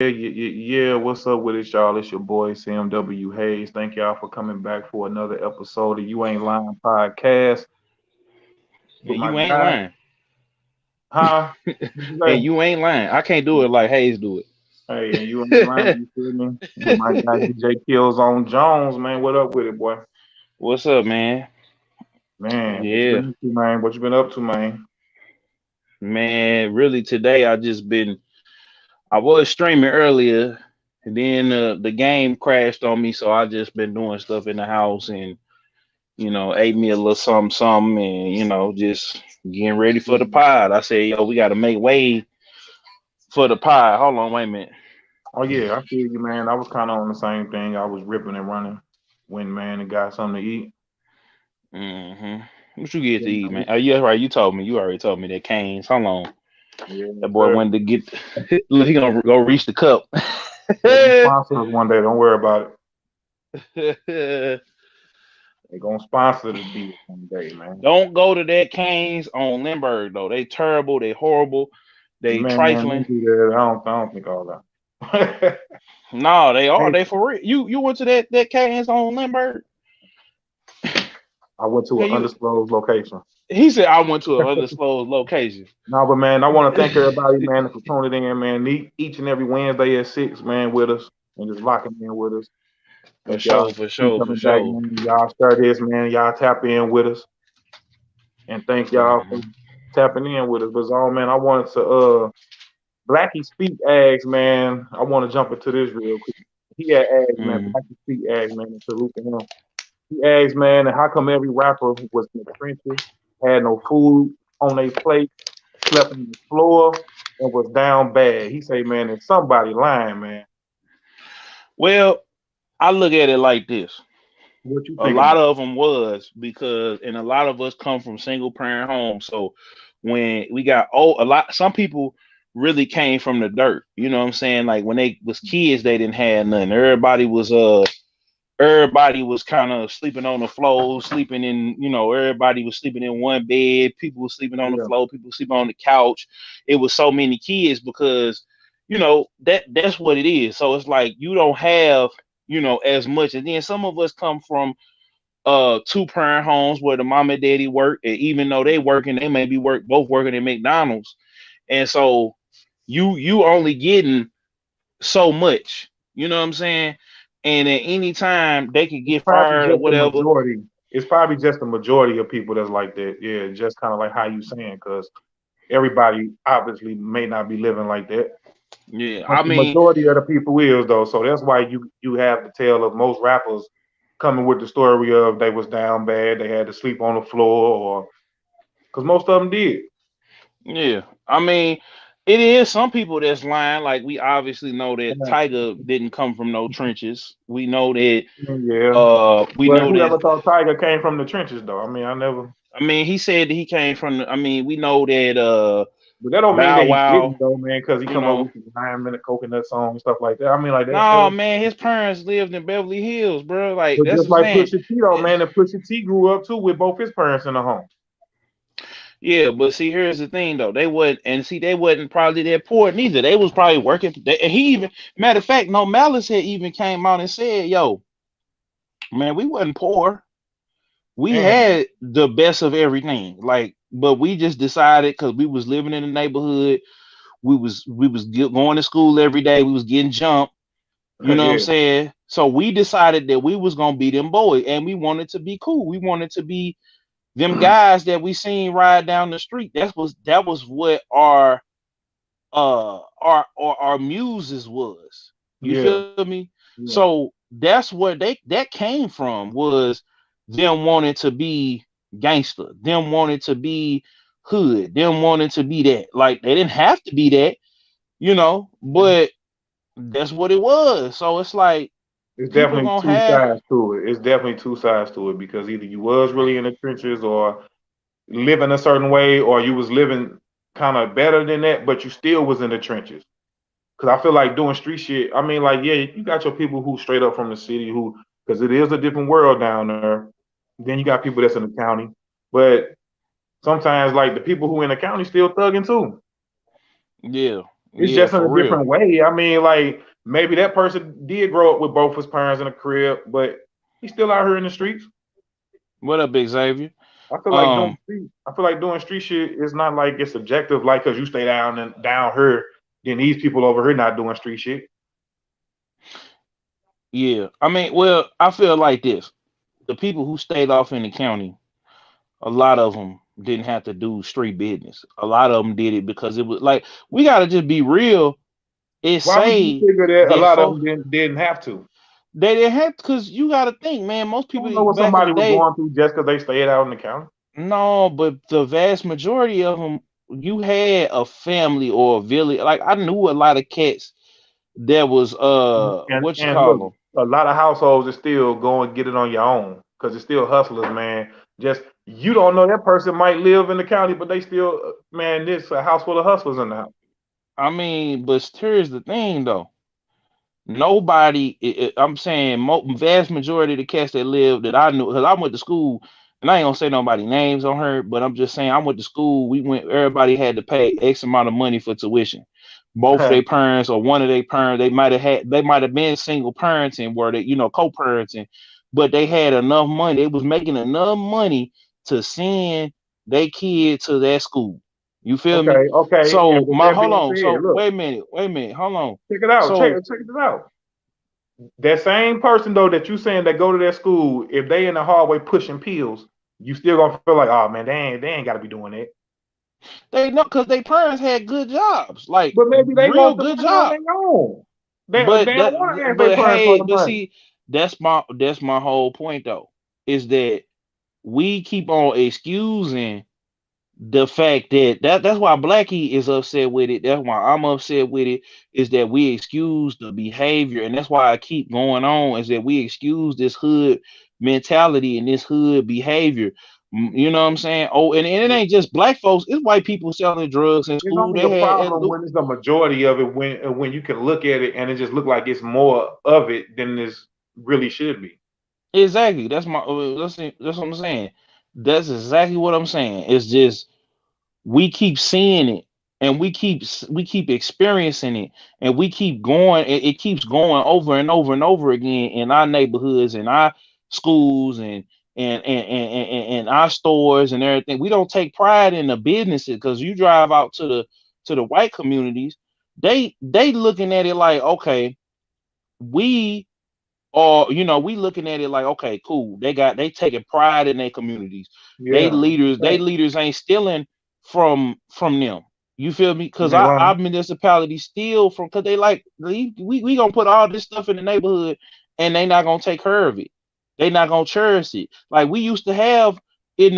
Yeah. What's up with it, y'all? It's your boy CMW Haze. Thank y'all for coming back for another episode of You Ain't Lying podcast And with my you ain't guy. lying. Huh? What you And say? you ain't lying. I can't do it like Hayes do Hey, and you ain't lying. it. You feel me? And my guy DJ KillZownJones, man. What up with it, boy? What's up, man? Man, what you Yeah, been up to, man? What you been up to, man? man. Really, today I just been. I was streaming earlier, and then the game crashed on me, so I just been doing stuff in the house and ate me a little something, something, and just getting ready for the pod. I said, yo, we got to make way for the pod. Hold on, wait a minute. Oh yeah, I feel you, man. I was kind of on the same thing. I was ripping and running when man and got something to eat. hmm What you get Yeah, to eat, man. man? Oh, yeah, right. You told me. You already told me that Canes. Hold on. Yeah, That boy sir. wanted to get. Look, he gonna go reach the cup. They're gonna sponsor us one day. Don't worry about it. Don't They're gonna sponsor the deal one day, man. go to that Canes on Lindbergh though. They terrible. They horrible. They Man, trifling. don't do that. I don't think all that. No, they are. Hey, They for real. You went to that Canes on Lindbergh? I went to Hey, an you. undisclosed location. He said I went to an undisclosed location. No, but man, I want to thank everybody, man, for tuning in, man. Each and every Wednesday at 6, man, with us and just locking in with us. For Thank y'all. sure. For Keep sure. For coming back, sure. man. Y'all share this, man. Y'all tap in with us. And thank y'all for hmm tapping in with us. But all man, I wanted to BlackySpeakz Ask, man. I want to jump into this real quick. He had asked, man, hmm BlackySpeakz Ask, man, and salute to him. He asked, man, how come every rapper was in the trenches, had no food on their plate, slept on the floor, and was down bad? He say, man, is somebody lying, man? Well, I look at it like this. What you A think lot about of them was because, and a lot of us come from single parent homes. So when we got old, some people really came from the dirt. You know what I'm saying? Like when they was kids, they didn't have nothing. Everybody was kind of sleeping on the floor, sleeping in, everybody was sleeping in one bed. People were sleeping on it? the Yeah, floor. People were sleeping on the couch. It was so many kids because, that's what it is. So it's like you don't have, as much. And then some of us come from two parent homes where the mom and daddy work, and even though they working, they may be both working at McDonald's, and so you only getting so much. You know what I'm saying? And at any time they could it's get probably fired or just the whatever. majority. It's probably just the majority of people that's like that. Yeah, just kind of like how you saying, because everybody obviously may not be living like that. Yeah, But I the mean, majority of the people is though, so that's why you have the tale of most rappers coming with the story of they was down bad, they had to sleep on the floor, or because most of them did. yeah, I mean, it is some people that's lying. Like we obviously know that Yeah, Tiger didn't come from no trenches. We know that. yeah. We But know whoever that. thought Tiger came from the trenches though? I mean, I never. I mean, he said that he came from. I mean, we know that But that don't mean that Bow he Wow. didn't though, man, because he You come up know, with the 9 minute coconut song and stuff like that. I mean, like that. no man, his parents lived in Beverly Hills, bro. Like But that's just what I'm like saying. Pusha T though, Eh, man, and Pusha T grew up too with both his parents in the home. Yeah, but see, here's the thing though. They wasn't probably that poor neither. They was probably working. And he even, matter of fact, no Malice had even came out and said, "Yo, man, we wasn't poor. We And had the best of everything. Like, but we just decided because we was living in the neighborhood. We was going to school every day. We was getting jumped. You know what I'm yeah, saying? So we decided that we was gonna be them boys, and we wanted to be cool. We wanted to be them guys that we seen ride down the street. That was what our muses was. You yeah, feel me? yeah. So that's where that came from, was them wanting to be gangster, them wanting to be hood, them wanting to be that. Like they didn't have to be that, but that's what it was. So it's like It's people definitely gonna two have. sides to it. It's definitely two sides to it because either you was really in the trenches or living a certain way, or you was living kind of better than that, but you still was in the trenches. Because I feel like doing street shit. I mean, like, yeah, you got your people who straight up from the city who, because it is a different world down there. Then you got people that's in the county, but sometimes like the people who in the county still thugging too. Yeah, It's Yeah, just in for a real. different way. I mean, like maybe that person did grow up with both his parents in the crib, but he's still out here in the streets. What up, Big Xavier? I feel like Um, doing street shit is not like it's subjective. Like because you stay down here, then these people over here not doing street shit. yeah. I mean, well, I feel like this. The people who stayed off in the county, a lot of them didn't have to do street business. A lot of them did it because it was like we gotta just be real. It Why would you say figure that a that lot of folk them didn't have to? they didn't have because you gotta think, man. Most I people don't know what back in somebody the was day, going through just because they stayed out in the county. no, but the vast majority of them, you had a family or a village. Like I knew a lot of cats that was what you And call look, them. a lot of households is still go and get it on your own because it's still hustlers, man. Just you don't know that person might live in the county, but they still, man. This a house full of hustlers in the house. I mean, but here's the thing though. Nobody, I'm saying, vast majority of the cats that live that I knew, because I went to school, and I ain't gonna say nobody names on her, but I'm just saying I went to school. We went, everybody had to pay X amount of money for tuition. Both of their parents or one of their parents, they might have been single parenting, where they, co-parenting, but they had enough money. They was making enough money to send their kid to that school. You feel me? okay. And So with my that hold being on. said, So look, wait a minute, hold on. check it out. So Check it out. That same person though that you saying that go to that school, if they in the hallway pushing pills, you still gonna feel like, oh man, they ain't got to be doing that. they know because their parents had good jobs, like But maybe they real want the good money on job. their own. They But don't that, want to ask their but parents for hey, the but money. see, that's my whole point though, is that we keep on excusing the fact that's why Blackie is upset with it. That's why I'm upset with it. Is that we excuse the behavior, and that's why I keep going on. Is that we excuse this hood mentality and this hood behavior. You know what I'm saying? Oh, and it ain't just black folks. It's white people selling drugs in It's school. only They a had problem when it's the majority of it. When you can look at it and it just look like it's more of it than this really should be. exactly. That's what I'm saying. That's exactly what I'm saying. It's just we keep seeing it and we keep experiencing it and we keep going it keeps going over and over and over again in our neighborhoods and our schools and our stores and everything. We don't take pride in the businesses because you drive out to the white communities, they looking at it like, okay, we we looking at it like, okay, cool. They taking pride in their communities. They Yeah, leaders, they leaders ain't stealing from them. You feel me? Because ain't our lying. municipality steal from because they like we gonna put all this stuff in the neighborhood and they not gonna take care of it. They not gonna cherish it. Like we used to have in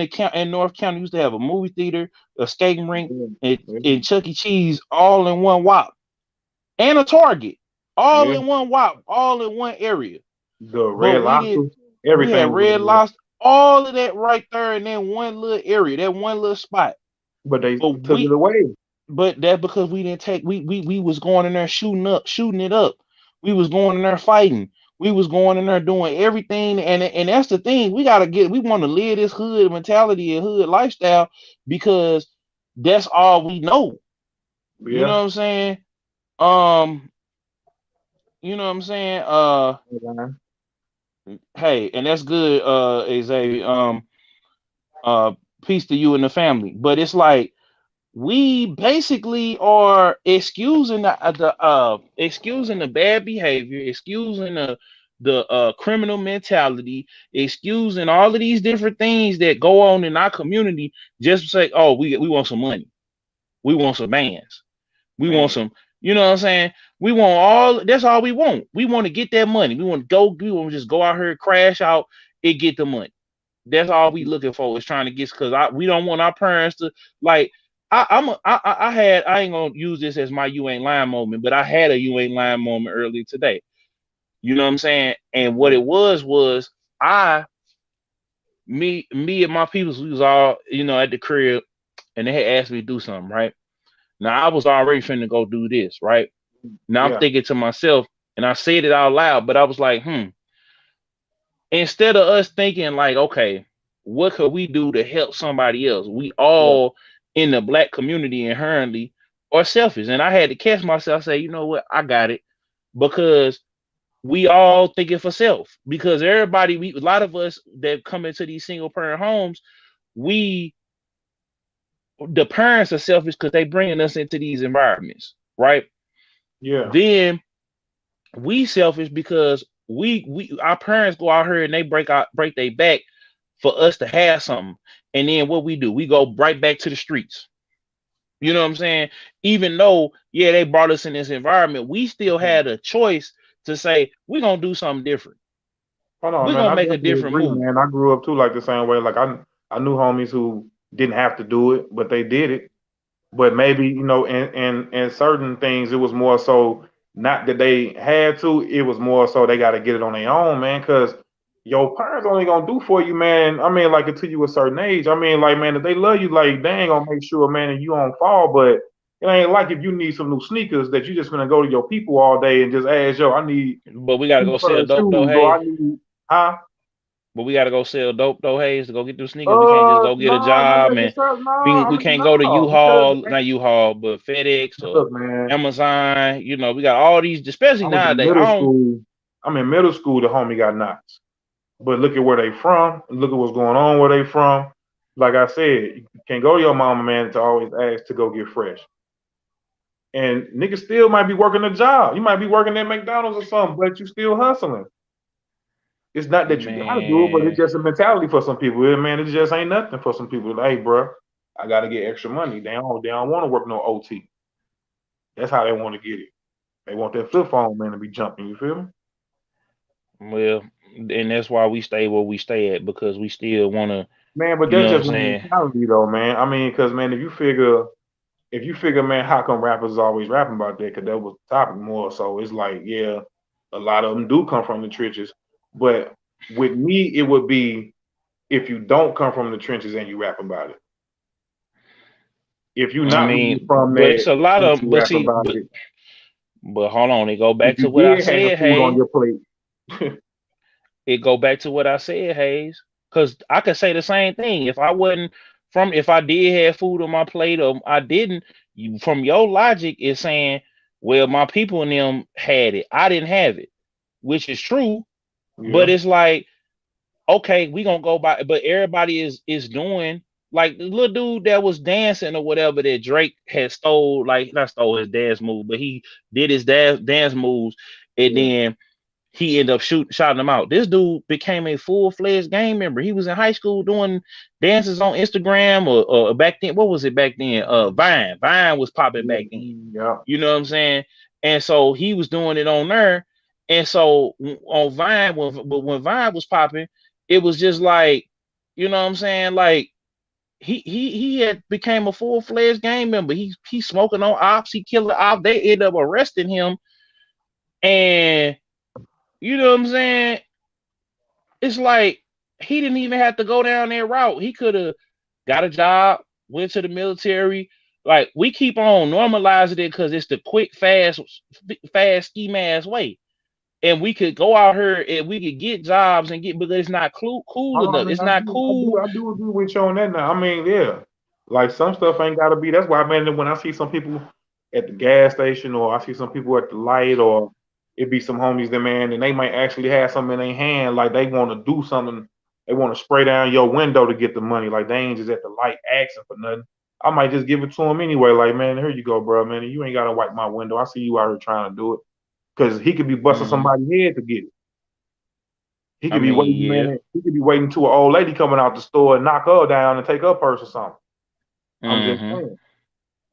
North County, used to have a movie theater, a skating rink, Yeah, and Chuck E. Cheese all in one wop, and a Target all yeah. in one wop, all in one area. The But red lobster, we had everything was Red over there. Lobster, all of that right there in that one little area, that one little spot. But they But took it away. that because we didn't take, we was going in there shooting it up. We was going in there fighting. We was going in there doing everything, and that's the thing. We want to live this hood mentality and hood lifestyle because that's all we know. You know Yeah. what I'm saying? Um, you know what I'm saying? Hey, and that's good, Xavier. Uh peace to you and the family. But it's like we basically are excusing the bad behavior, excusing the criminal mentality, excusing all of these different things that go on in our community just to say, oh, we want some money, we want some bands, we want Man. some, you know what I'm saying? We want all, that's all we want. We want to get that money. We want to just go out here, crash out, and get the money. That's all we looking for is trying to get, because we don't want our parents to like. I ain't gonna use this as my you ain't lying moment, but I had a you ain't lying moment earlier today. You know what I'm saying? And what it was I me and my peoples, we was all at the crib, and they had asked me to do something, right? Now I was already finna go do this, right? Now I'm Yeah. thinking to myself, and I said it out loud, but I was like, instead of us thinking like, okay, what could we do to help somebody else? We Yeah. all in the black community inherently or selfish. And I had to catch myself, say, you know what, I got it, because we all thinking for self. Because everybody, a lot of us that come into these single parent homes, the parents are selfish because they bringing us into these environments, right? Yeah. Then we selfish because we our parents go out here and they break their back for us to have something, and then what we do, we go right back to the streets. You know what I'm saying? Even though, yeah, they brought us in this environment, we still had a choice to say we're gonna do something different. Hold on, We're man. gonna I make a definitely different agree, move. man. I grew up too like the same way. Like I knew homies who didn't have to do it, but they did it. But maybe, in certain things it was more so not that they had to, it was more so they gotta get it on their own, man, because your parents only gonna do for you, man. I mean, like until you a certain age. I mean, like, man, if they love you, like they ain't gonna make sure, man, that you don't fall. But it ain't like if you need some new sneakers that you just gonna go to your people all day and just ask, yo, I need But we gotta two go pair sell of dope though, shoes, or Haze. I need, huh? But we gotta go sell dope though, Haze, to go get those sneakers. We can't just go get a No, not job, and necessarily. No, we I mean, can't go to no, because U-Haul, not U-Haul, but FedEx or look, man, Amazon. You know, we got all these, especially I was in nowadays. middle school. I'm in middle school. The homie got knots, but look at where they from. Look at what's going on where they from. Like I said, you can't go to your mama, man, to always ask to go get fresh. And niggas still might be working a job. You might be working at McDonald's or something, but you still hustling. It's not that you gotta do it, but it's Man, just a mentality for some people. Man, it just ain't nothing for some people. Like, hey, bro, I gotta get extra money. They don't want to work no OT. That's how they want to get it. They want that flip phone, man, to be jumping. You feel me? well, and that's why we stay where we stay at, because we still wanna, Man, but you that's know what I'm just one saying? mentality, though, man. I mean, because man, if you figure, man, how come rappers is always rapping about that? Because that was the topic more. So it's like, yeah, a lot of them do come from the trenches. But with me, it would be if you don't come from the trenches and you rap about it. If you're I not really mean, from but it's that, a lot but of, you but rap see, about it. but hold on, it go If back you to what I did have said, food on Hayes. your plate, It go back to what I said, Hayes. Because I could say the same thing. If I wasn't from, if I did have food on my plate or I didn't, from your logic is saying, well, my people and them had it. I didn't have it, which is true. But yeah, it's like, okay, we gonna go by, but everybody is doing, like the little dude that was dancing or whatever that Drake had stole, like not stole his dance move, but he did his dance moves, and yeah. then he ended up shouting them out. This dude became a full-fledged gang member. He was in high school doing dances on Instagram, or back then, what was it back then? Vine. Vine was popping Yeah, back then. yeah. You know what I'm saying? And so he was doing it on there. And so on Vine, when Vine was popping, it was just like, you know what I'm saying? Like he had became a full-fledged gang member. He smoking on ops, he killing ops. They ended up arresting him. And you know what I'm saying? It's like he didn't even have to go down that route. He could have got a job, went to the military. Like we keep on normalizing it because it's the quick, fast ski mask way. And we could go out here and we could get jobs and get, because it's not cool I enough. mean, It's not cool. I do agree with you on that now. I mean, yeah, like some stuff ain't gotta be. That's why, man, when I see some people at the gas station, or I see some people at the light, or it be some homies that, man, and they might actually have something in their hand, like they want to do something. They want to spray down your window to get the money. Like they ain't just at the light asking for nothing. I might just give it to them anyway. Like, man, here you go, bro, man. You ain't gotta wipe my window. I see you out here trying to do it, because he could be busting Hmm. somebody's head to get it. He I could be mean, waiting, yeah. man. He could be waiting to an old lady coming out the store and knock her down and take her purse or something. I'm just Hmm. saying.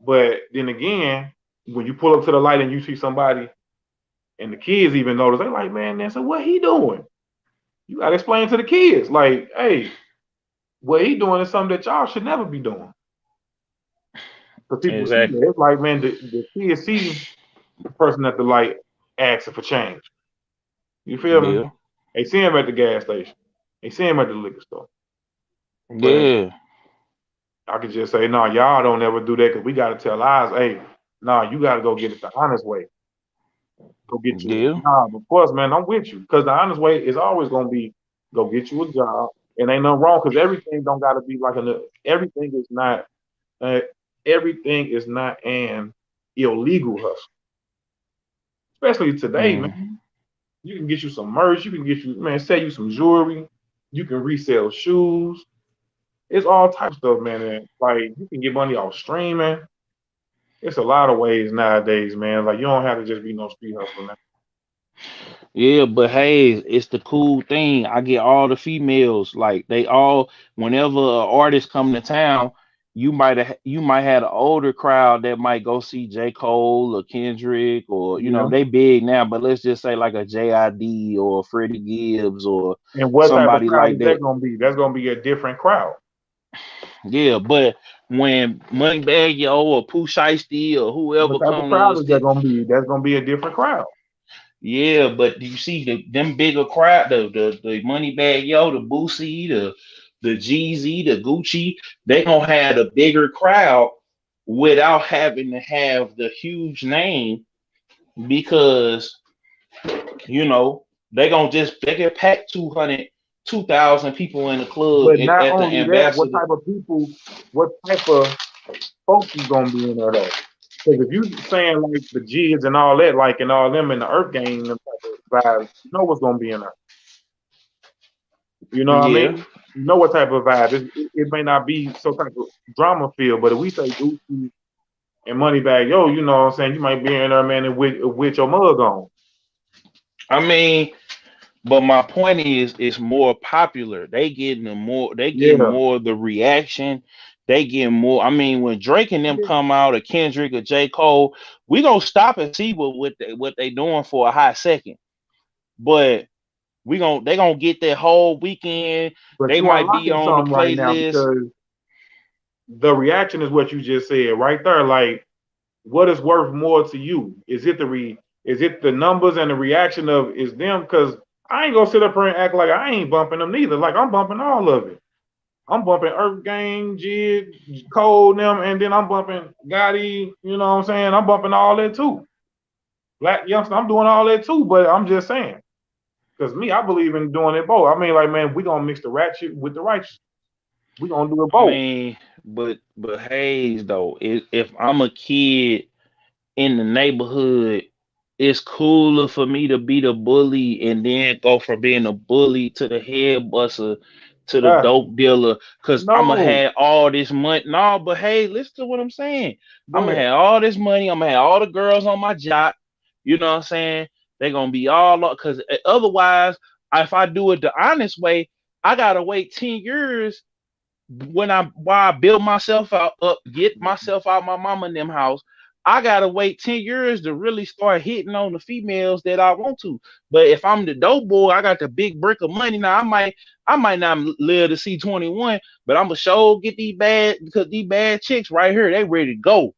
But then again, when you pull up to the light and you see somebody, and the kids even notice, they like, man, then so what he doing? You gotta explain to the kids, like, hey, what he doing is something that y'all should never be doing. Because people see Exactly. that. It's like, man, the kids see the person at the light asking for change. You feel me? Yeah. They see him at the gas station. They see him at the liquor store. But Yeah. I could just say, no, y'all don't ever do that, because we got to tell ours, hey, no, you got to go get it the honest way. Go get you Yeah. a job. Of course, man, I'm with you, because the honest way is always going to be go get you a job. And ain't nothing wrong, because everything don't got to be like everything is not, uh, everything is not an illegal hustle. Especially today, man. Mm. You can get you some merch. You can get you, man, sell you some jewelry. You can resell shoes. It's all types of stuff, man. And, like, you can get money off streaming. It's a lot of ways nowadays, man. Like, you don't have to just be no street hustler now. Yeah, but hey, it's the cool thing. I get all the females, like they all. Whenever an artist come to town, you might have an older crowd that might go see J. Cole or Kendrick, or Yeah. they big now, but let's just say like a JID or Freddie Gibbs or And what type of somebody crowd like is that that. gonna be? That's gonna be a different crowd. Yeah, but when Moneybagg Yo or Pooh Shiesty or What whoever type of comes on crowd the is that stage. gonna be? That's gonna be a different crowd. Yeah, but you see them bigger crowd, the Moneybagg Yo, the Boosie, the Jeezy, the Gucci, they gonna have a bigger crowd without having to have the huge name because they can pack 200, 2,000 people in the club But not at the only that, what ambassador. type of people, what type of folks is gonna be in there though? Because if you saying like the Jids and all that, like and all them in the Earth Gang, them type of vibes, you know what's gonna be in there. You know what I Yeah. mean? You know what type of vibe. It may not be so type of drama feel, but if we say Gucci and Moneybagg Yo, you know what I'm saying? You might be in there, man, and with your mug on. I mean, but my point is, it's more popular. They getting Yeah. more of the reaction. They getting more. I mean, when Drake and them come out, or Kendrick or J. Cole, we gonna stop and see what they doing for a hot second. But they gonna get that whole weekend. But They you are might be locking on the something right now playlist. because the reaction is what you just said right there. Like, what is worth more to you? Is it the numbers and the reaction of is them? Because I ain't gonna sit up here and act like I ain't bumping them neither. Like I'm bumping all of it. I'm bumping Earth Gang, Jid, Cole, them, and then I'm bumping Gotti. You know what I'm saying? I'm bumping all that too. Black Youngster, I'm doing all that too. But I'm just saying, because me, I believe in doing it both. I mean, like, man, we gonna mix the ratchet with the righteous. We gonna do it I both. mean, but Hayes though, if I'm a kid in the neighborhood, it's cooler for me to be the bully and then go from being a bully to the head buster to the Ah, dope dealer because I'm gonna no, have all this money. No, but hey, listen to what I'm saying. go I'm gonna ahead. have all this money. I'm gonna have all the girls on my job. You know what I'm saying? They're gonna be all up because otherwise, if I do it the honest way, I gotta wait 10 years while I build myself get myself out my mama and them house. I gotta wait 10 years to really start hitting on the females that I want to. But if I'm the dope boy, I got the big brick of money. Now I might not live to see 21, but I'm gonna show get these bad because these bad chicks right here, they ready to go.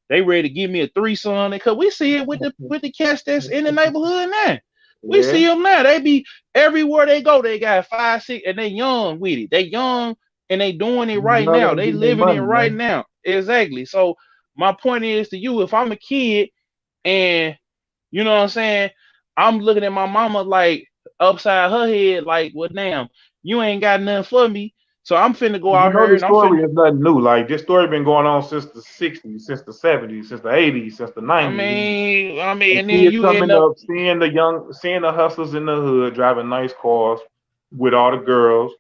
They ready to give me a threesome because we see it with the cats that's in the neighborhood now. We Yeah, see them now. They be everywhere they go. They got 5, 6, and they young with it. They young and they doing it you right know now. they They getting their living it money, right man. now. Exactly. So my point is to you, if I'm a kid and you know what I'm saying, I'm looking at my mama like upside her head, like, well, damn, you ain't got nothing for me. So I'm finna go You out know here this and I'm finna. story is nothing new. Like this story been going on since the '60s, since the '70s, since the '80s, since the '90s. And And then kids you end coming up. up, seeing the hustlers in the hood driving nice cars with all the girls,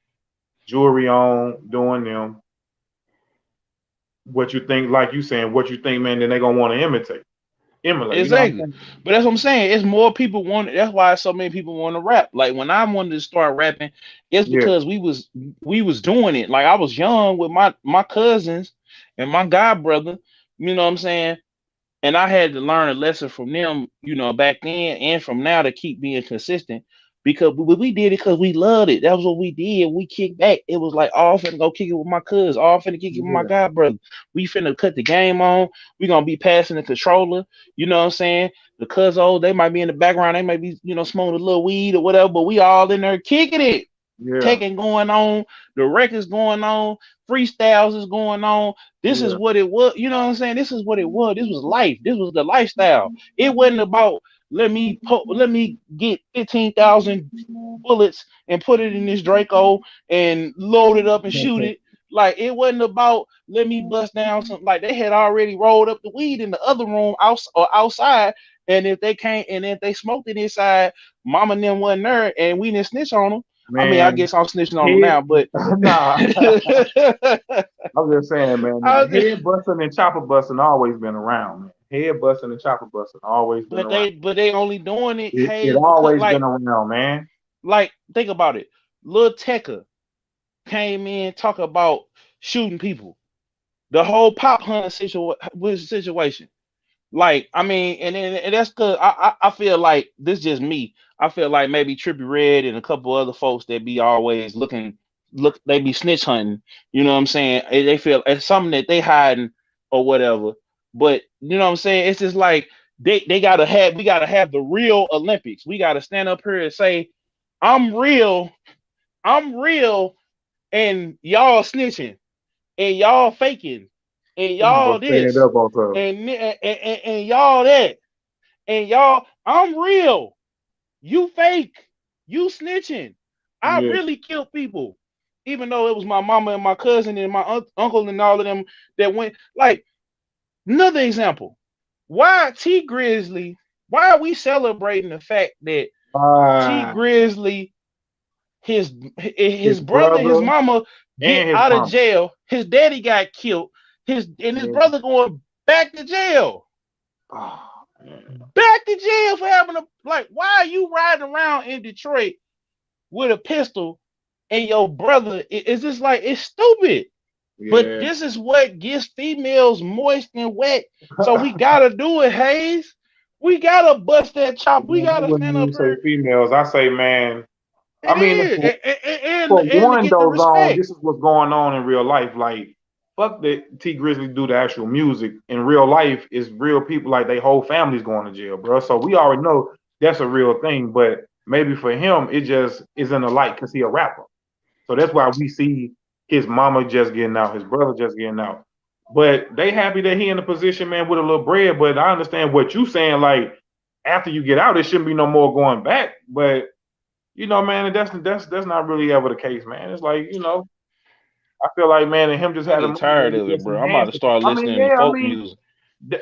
jewelry on, doing them. What you think, like you saying, what you think, man, then they gonna want to emulate. You know what I'm Exactly. saying? But that's what I'm saying. It's more people want that's why so many people want to rap. Like when I wanted to start rapping, it's Yeah, because we was doing it. Like I was young with my cousins and my god brother, you know what I'm saying? And I had to learn a lesson from them, back then and from now to keep being consistent. Because we did it because we loved it. That was what we did. We kicked back. It was like, oh, I'm finna go kick it with my cuz. Oh, I'm finna kick it with my yeah, god brother. We finna cut the game on. We gonna be passing the controller. You know what I'm saying? The cuz they might be in the background. They might be, smoking a little weed or whatever. But we all in there kicking it, yeah, taking going on, the records going on, freestyles is going on. This is yeah. what it was. You know what I'm saying? This is what it was. This was life. This was the lifestyle. It wasn't about let me get 15,000 bullets and put it in this Draco and load it up and shoot it. Like it wasn't about let me bust down something. Like they had already rolled up the weed in the other room outside, and if they can't, and if they smoked it inside, mama and them wasn't there, and we didn't snitch on them. I mean, I Man, guess I'm snitching on them head now, but nah. I'm just saying, man. Nah, head busting and chopper busting always been around, man. Head busting and chopper busting always been but around. they only doing it, It Hayes, because always been around, man. like think about it. Lil Tecca came in talk about shooting people. The whole pop hunter situation. Like, I mean, and that's cause I feel like this is just me. I feel like maybe Trippie Redd and a couple other folks that be always they be snitch hunting. You know what I'm saying? They feel it's something that they hiding or whatever. But you know what I'm saying? It's just like we gotta have the real Olympics. We gotta stand up here and say, I'm real, I'm real, and y'all snitching and y'all faking and Come on, y'all stand this up on top. and y'all that and y'all I'm real, you fake, you snitching. I Yeah, really killed people, even though it was my mama and my cousin and my uncle and all of them that went. Like another example, why T Grizzly, why are we celebrating the fact that T uh, Grizzly, his his brother, his brother mama get and his out of mama. jail. His daddy got killed. His Yeah. brother going back to jail. Oh, man. Back to jail for having a like. Why are you riding around in Detroit with a pistol and your brother? It's just like it's stupid. But Yeah. this is what gets females moist and wet. So we gotta do it, Hayes. We gotta bust that chop. We Man, I gotta wouldn't stand even up say here. females. I say, man. I It mean, is, for and to one, get the though, Zone, respect. this is what's going on in real life. Like, fuck that T Grizzly do the actual music. In real life, it's real people. Like, they whole family's going to jail, bro. So we already know that's a real thing. But maybe for him, it just isn't a light because he a rapper. So that's why we see his mama just getting out, his brother just getting out. But they happy that he in a position, man, with a little bread. But I understand what you saying. Like, after you get out, it shouldn't be no more going back. But man, that's not really ever the case, man. It's like, I feel like, man, and him just I having get money, tired maybe of it, just bro. I'm about to enhancing. start I mean, listening to yeah, I folk mean, music. that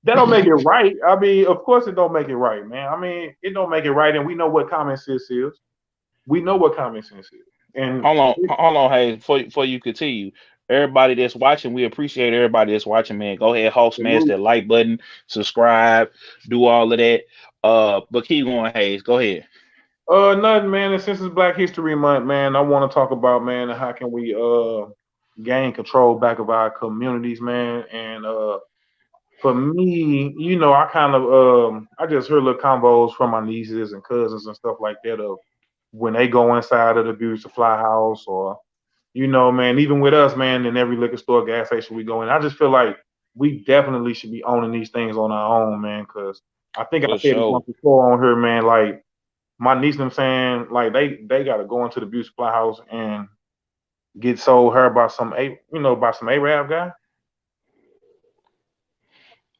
don't make it right. I mean, of course it don't make it right, man. I mean, it don't make it right, and we know what common sense is. We know what common sense is, and Hold on, hey, before you continue. Everybody that's watching, we appreciate everybody that's watching, man. Go ahead, host, smash salute. that like button, subscribe, do all of that. But keep going, Hayes. Go ahead. Nothing, man. And since it's Black History Month, man, I want to talk about, man, how can we gain control back of our communities, man, and for me, I kind of I just heard little convos from my nieces and cousins and stuff like that of when they go inside of the beauty supply house or man, even with us, man, in every liquor store, gas station we go in. I just feel like we definitely should be owning these things on our own, man, because I think I For said it sure. once before on here, man, like my niece and them saying like they gotta go into the beauty supply house and get sold her by some by some Arab guy.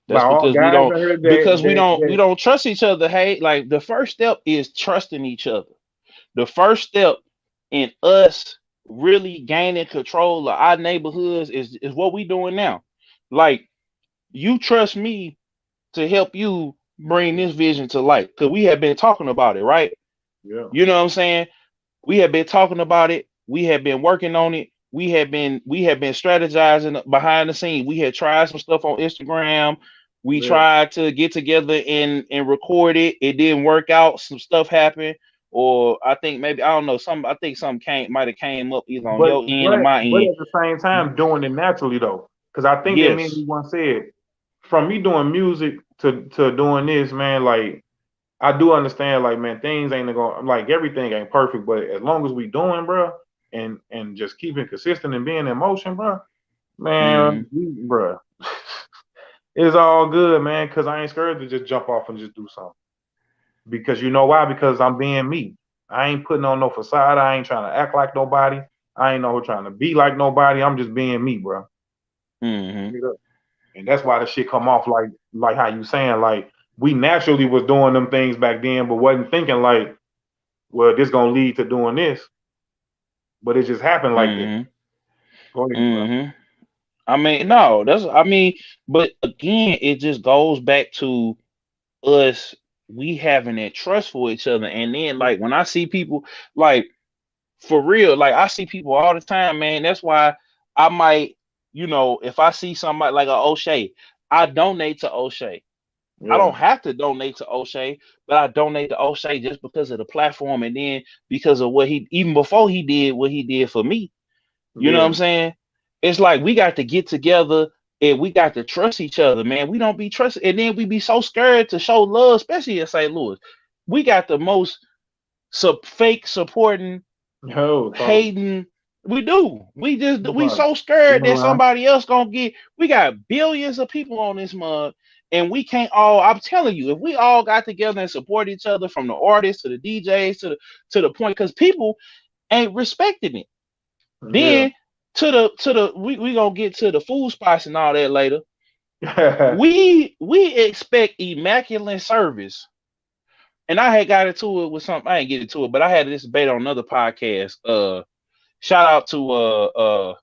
By That's all because we guys don't I heard because we that don't we that don't trust each other. Hey, like the first step is trusting each other. The first step in us really gaining control of our neighborhoods is what we doing now. Like you trust me to help you bring this vision to life because we have been talking about it, right? yeah. You know what I'm saying? We have been talking about it. We have been working on it. We have been strategizing behind the scene. We had tried some stuff on Instagram. We Yeah. tried to get together and record it. It didn't work out. Some stuff happened, or I think maybe I don't know. I think something might have came up either on But your end or but my but end. at the same time doing it naturally though. Because I think that me and Yes, you once said, from me doing music to doing this, man, like I do understand, like, man, things ain't gonna like everything ain't perfect, but as long as we doing, bro, and just keeping consistent and being in motion, bro, hmm man, bro, it's all good, man. Cause I ain't scared to just jump off and just do something. Because you know why? Because I'm being me. I ain't putting on no facade. I ain't trying to act like nobody. I ain't no trying to be like nobody. I'm just being me, bro. hmm And that's why the shit come off like how you saying, like we naturally was doing them things back then, but wasn't thinking like, well, this gonna lead to doing this. But it just happened like that. hmm Go ahead, bro. Mm-hmm. I mean, no, but again, it just goes back to us, we having that trust for each other. And then like when I see people, like for real, like I see people all the time, man. That's why I might, if I see somebody like a O'Shea, I donate to O'Shea. I Yeah, don't have to donate to O'Shea, but I donate to O'Shea just because of the platform, and then because of what he, even before he did what he did for me. You know what yeah, I'm saying? It's like we got to get together and we got to trust each other, man. We don't be trusted, and then we be so scared to show love, especially in St. Louis. We got the most fake supporting, yo, talk hating. We do. We about it. so scared You that know, somebody else gonna get. We got billions of people on this mug, and we can't all. I'm telling you, if we all got together and support each other, from the artists to the DJs to the point, because people ain't respecting it. yeah, Then we gonna get to the food spots and all that later. yeah, We expect immaculate service. And I had got into it with something. I didn't get into it, but I had this debate on another podcast. Shout out to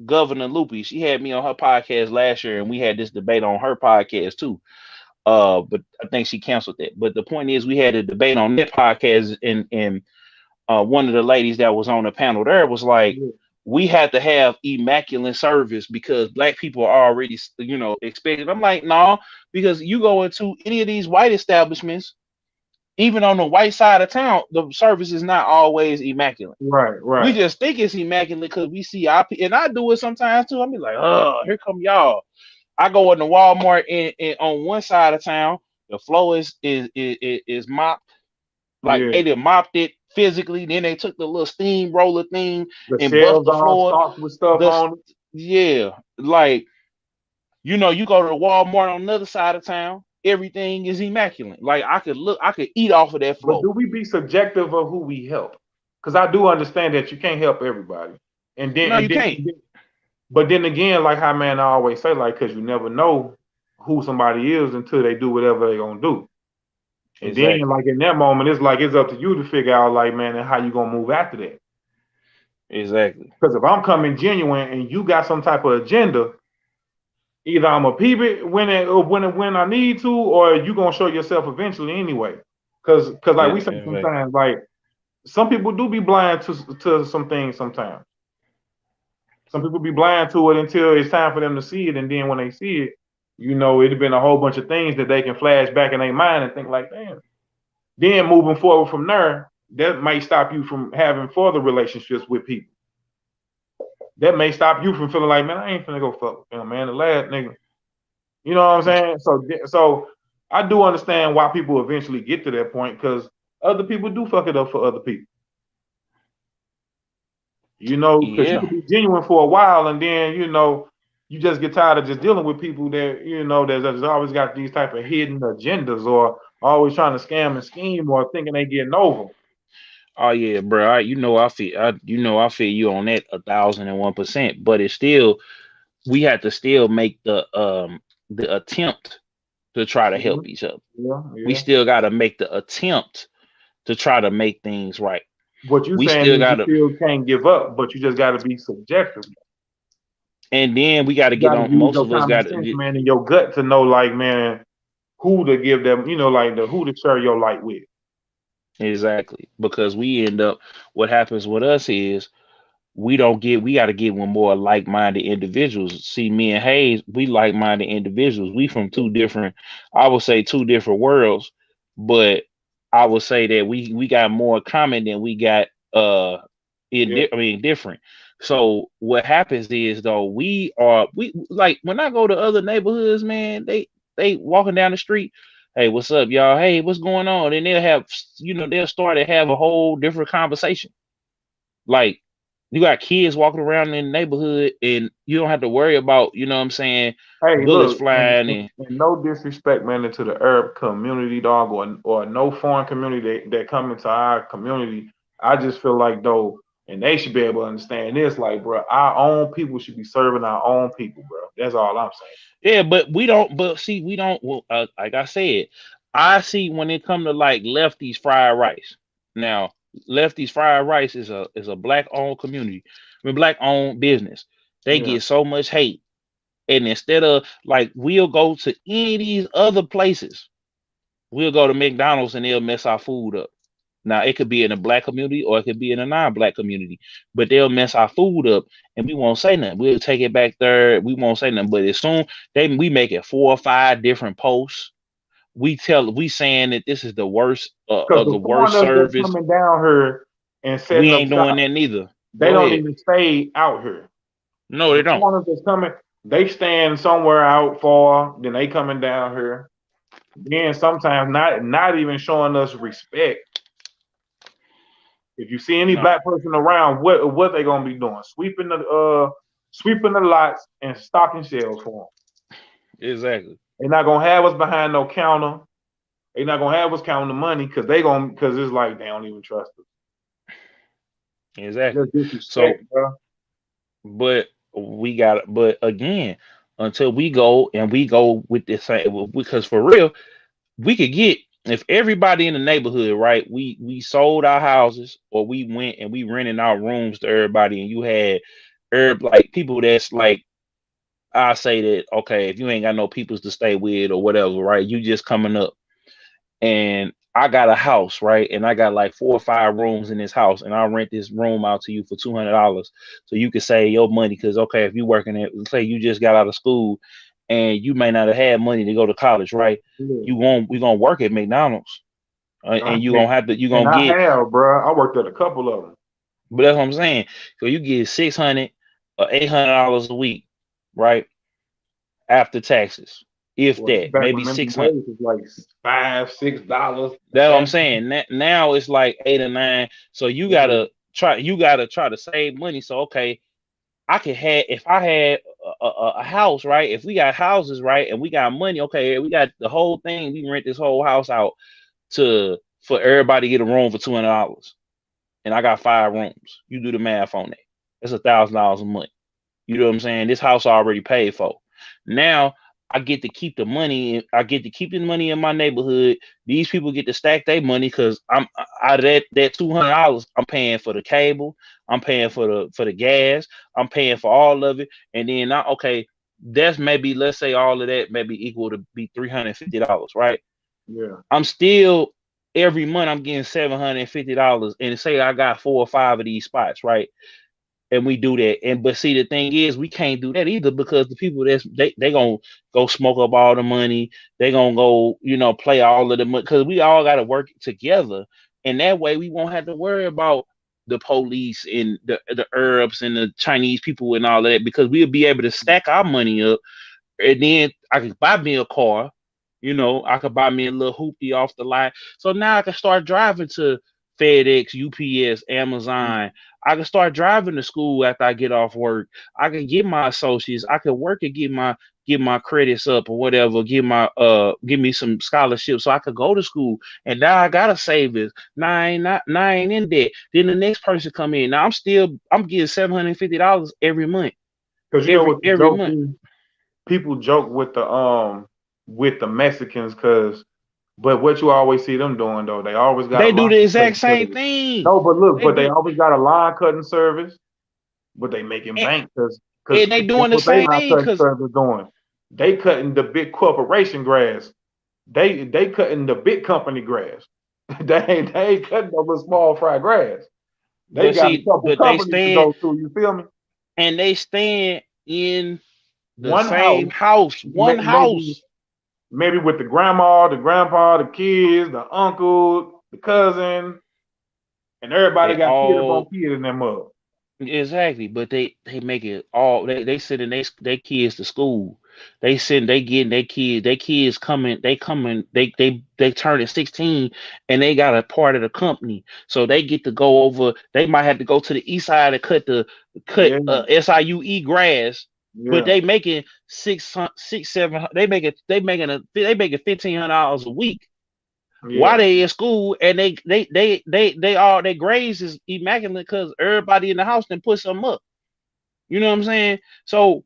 Governor Loopy. She had me on her podcast last year, and we had this debate on her podcast too. But I think she canceled that. But the point is, we had a debate on that podcast, and one of the ladies that was on the panel there was like, yeah. we had to have immaculate service because black people are already, expected. I'm like, no, because you go into any of these white establishments, even on the white side of town, the service is not always immaculate. Right, We right. just think it's immaculate because we see and I do it sometimes too. I be like, oh, here come y'all. I go in the Walmart and on one side of town, the floor is mopped, like Yeah, they done mopped it physically. Then they took the little steamroller thing the and buffed shelves the all floor. stocked with stuff The on it. Yeah, like you go to the Walmart on the other side of town, everything is immaculate. Like I could eat off of that But floor. do we be subjective of who we help? Because I do understand that you can't help everybody, and then No, and you then, can't. and then but then again, like how man I always say, like, because you never know who somebody is until they do whatever they gonna do. And then, Exactly. like in that moment, it's like it's up to you to figure out, like, man, and how you gonna move after that. Exactly. Because if I'm coming genuine and you got some type of agenda, either I'm gonna peep it when I need to, or you gonna show yourself eventually anyway. Because like we say Exactly. sometimes, like some people do be blind to some things sometimes. Some people be blind to it until it's time for them to see it, and then when they see it, it'd been a whole bunch of things that they can flash back in their mind and think like, damn. Then moving forward from there, that might stop you from having further relationships with people. That may stop you from feeling like, man, I ain't finna go fuck with them, man. The last nigga, you know what I'm saying? So I do understand why people eventually get to that point because other people do fuck it up for other people. Because you Yeah. can be genuine for a while and then, you just get tired of just dealing with people that, that's always got these type of hidden agendas or always trying to scam and scheme or thinking they getting over. Oh yeah, bro. I feel you on that 1,001%. But it's still, we have to still make the attempt to try to Yeah, help each other. yeah, We yeah. still got to make the attempt to try to make things right. What you We saying still is got you to, still can't give up, but you just got to be subjective. and then we got to You get got to on. use Most your of us common got sense, to, man, and your gut to know, like, man, who to give them, like the who to share your light with. exactly, because we end up. What happens with us is we got to get with more like-minded individuals. See, me and Haze, we like-minded individuals. We from two different, I would say, two different worlds, but I would say that we got more common than we got Yeah. different. So what happens is, though, we like when I go to other neighborhoods, man, they walking down the street, hey, what's up, y'all? Hey, what's going on? And they'll have, they'll start to have a whole different conversation. Like, you got kids walking around in the neighborhood and you don't have to worry about, you know what I'm saying, Hey, bullets look, flying and and no disrespect, man, into the Arab community, dog, or no foreign community that come into our community. I just feel like though, and they should be able to understand this, like, bro, our own people should be serving our own people, bro. That's all I'm saying. yeah, but we don't, but see, we don't, well, like I said, I see when it come to like Lefty's fried rice. Now, Lefty's fried rice is a black owned community. mean, black owned business. They Yeah. get so much hate. And instead of like we'll go to any of these other places, we'll go to McDonald's and they'll mess our food up. Now it could be in a black community or it could be in a non-black community, but they'll mess our food up and we won't say nothing. We'll take it back there. We won't say nothing. But as soon we make it 4 or 5 different posts. We saying that this is the worst Because of the the worst foreigners that's service. coming down here and We setting up ain't doing shop, that neither. they Go don't ahead. even stay out here. No, they The don't. foreigners that's coming, they stand somewhere out far, then they coming down here. Then sometimes not even showing us respect. If you see any No, black person around, what they gonna be doing? Sweeping the lots and stocking shelves for them. exactly. They're not gonna have us behind no counter. They're not gonna have us counting the money because it's like they don't even trust us. Exactly. Just disrespect, So, bro. but but again, until we go with this same, because for real, we could get, if everybody in the neighborhood, right? We sold our houses or we went and we rented our rooms to everybody, and you had like people that's like, I say that, okay, if you ain't got no peoples to stay with or whatever, right? You just coming up, and I got a house, right? And I got like 4 or 5 rooms in this house, and I rent this room out to you for $200, so you can save your money. Because okay, if you working at, say you just got out of school, and you may not have had money to go to college, right? Yeah. We gonna work at McDonald's, and you And gonna I get, have, bro. I worked at a couple of them. but that's what I'm saying. So you get 600 or $800 a week, right? After taxes, if Well, that, back maybe when minimum 600. wage was like $5, $6. That's what I'm saying. Now it's like 8 or 9. So you gotta try to save money. So okay, I could have, if I had a house, right? If we got houses, right, and we got money, okay, we got the whole thing. We can rent this whole house out for everybody to get a room for $200, and I got 5 rooms. You do the math on that. That's $1,000 a month. You know what I'm saying? This house already paid for. Now I get to keep the money. I get to keep the money in my neighborhood. These people get to stack their money because I'm out of that $200. I'm paying for the cable. I'm paying for the gas. I'm paying for all of it. And then okay, that's maybe, let's say all of that maybe equal to be $350, right? Yeah. I'm still, every month I'm getting $750, and say I got 4 or 5 of these spots, right? And we do that. And but see, the thing is, we can't do that either, because the people they gonna go smoke up all the money. They gonna go, play all of the money, because we all gotta work together. And that way we won't have to worry about the police and the Arabs and the Chinese people and all of that, because we'll be able to stack our money up, and then I could buy me a car. I could buy me a little hoopty off the line. So now I can start driving to FedEx, UPS, Amazon. I can start driving to school after I get off work. I can get my associates. I can work and get my credits up or whatever. Give me some scholarships so I could go to school. And now I gotta save this. Now I ain't in debt. Then the next person come in. Now I'm getting $750 every month. Because you know Every what the every joke month. is? People joke with the Mexicans, but what you always see them doing though, they always got a They do line the exact cutting same service. thing. No, but look, They but they do, always got a line cutting service, but they making and, bank because and they guess doing the what they same line thing cutting because service doing? They cutting the big corporation grass. They cutting the big company grass. They ain't cutting no little small fry grass. They but got a see, couple but they companies to stand go to. You feel me? and they stand in the One same house, house, one maybe house. with the grandma, the grandpa, the kids, the uncle, the cousin, and everybody They got kid upon all kid in their mother. exactly, but they make it all. They sending they kids to school. They getting their kids coming. They turning 16, and they got a part of the company, so they get to go over. They might have to go to the east side and cut Yeah, SIUE grass, but yeah, they making 7. They making $1,500 a week while yeah. they in school, and they all their grades is immaculate because everybody in the house then put some up. You know what I'm saying? So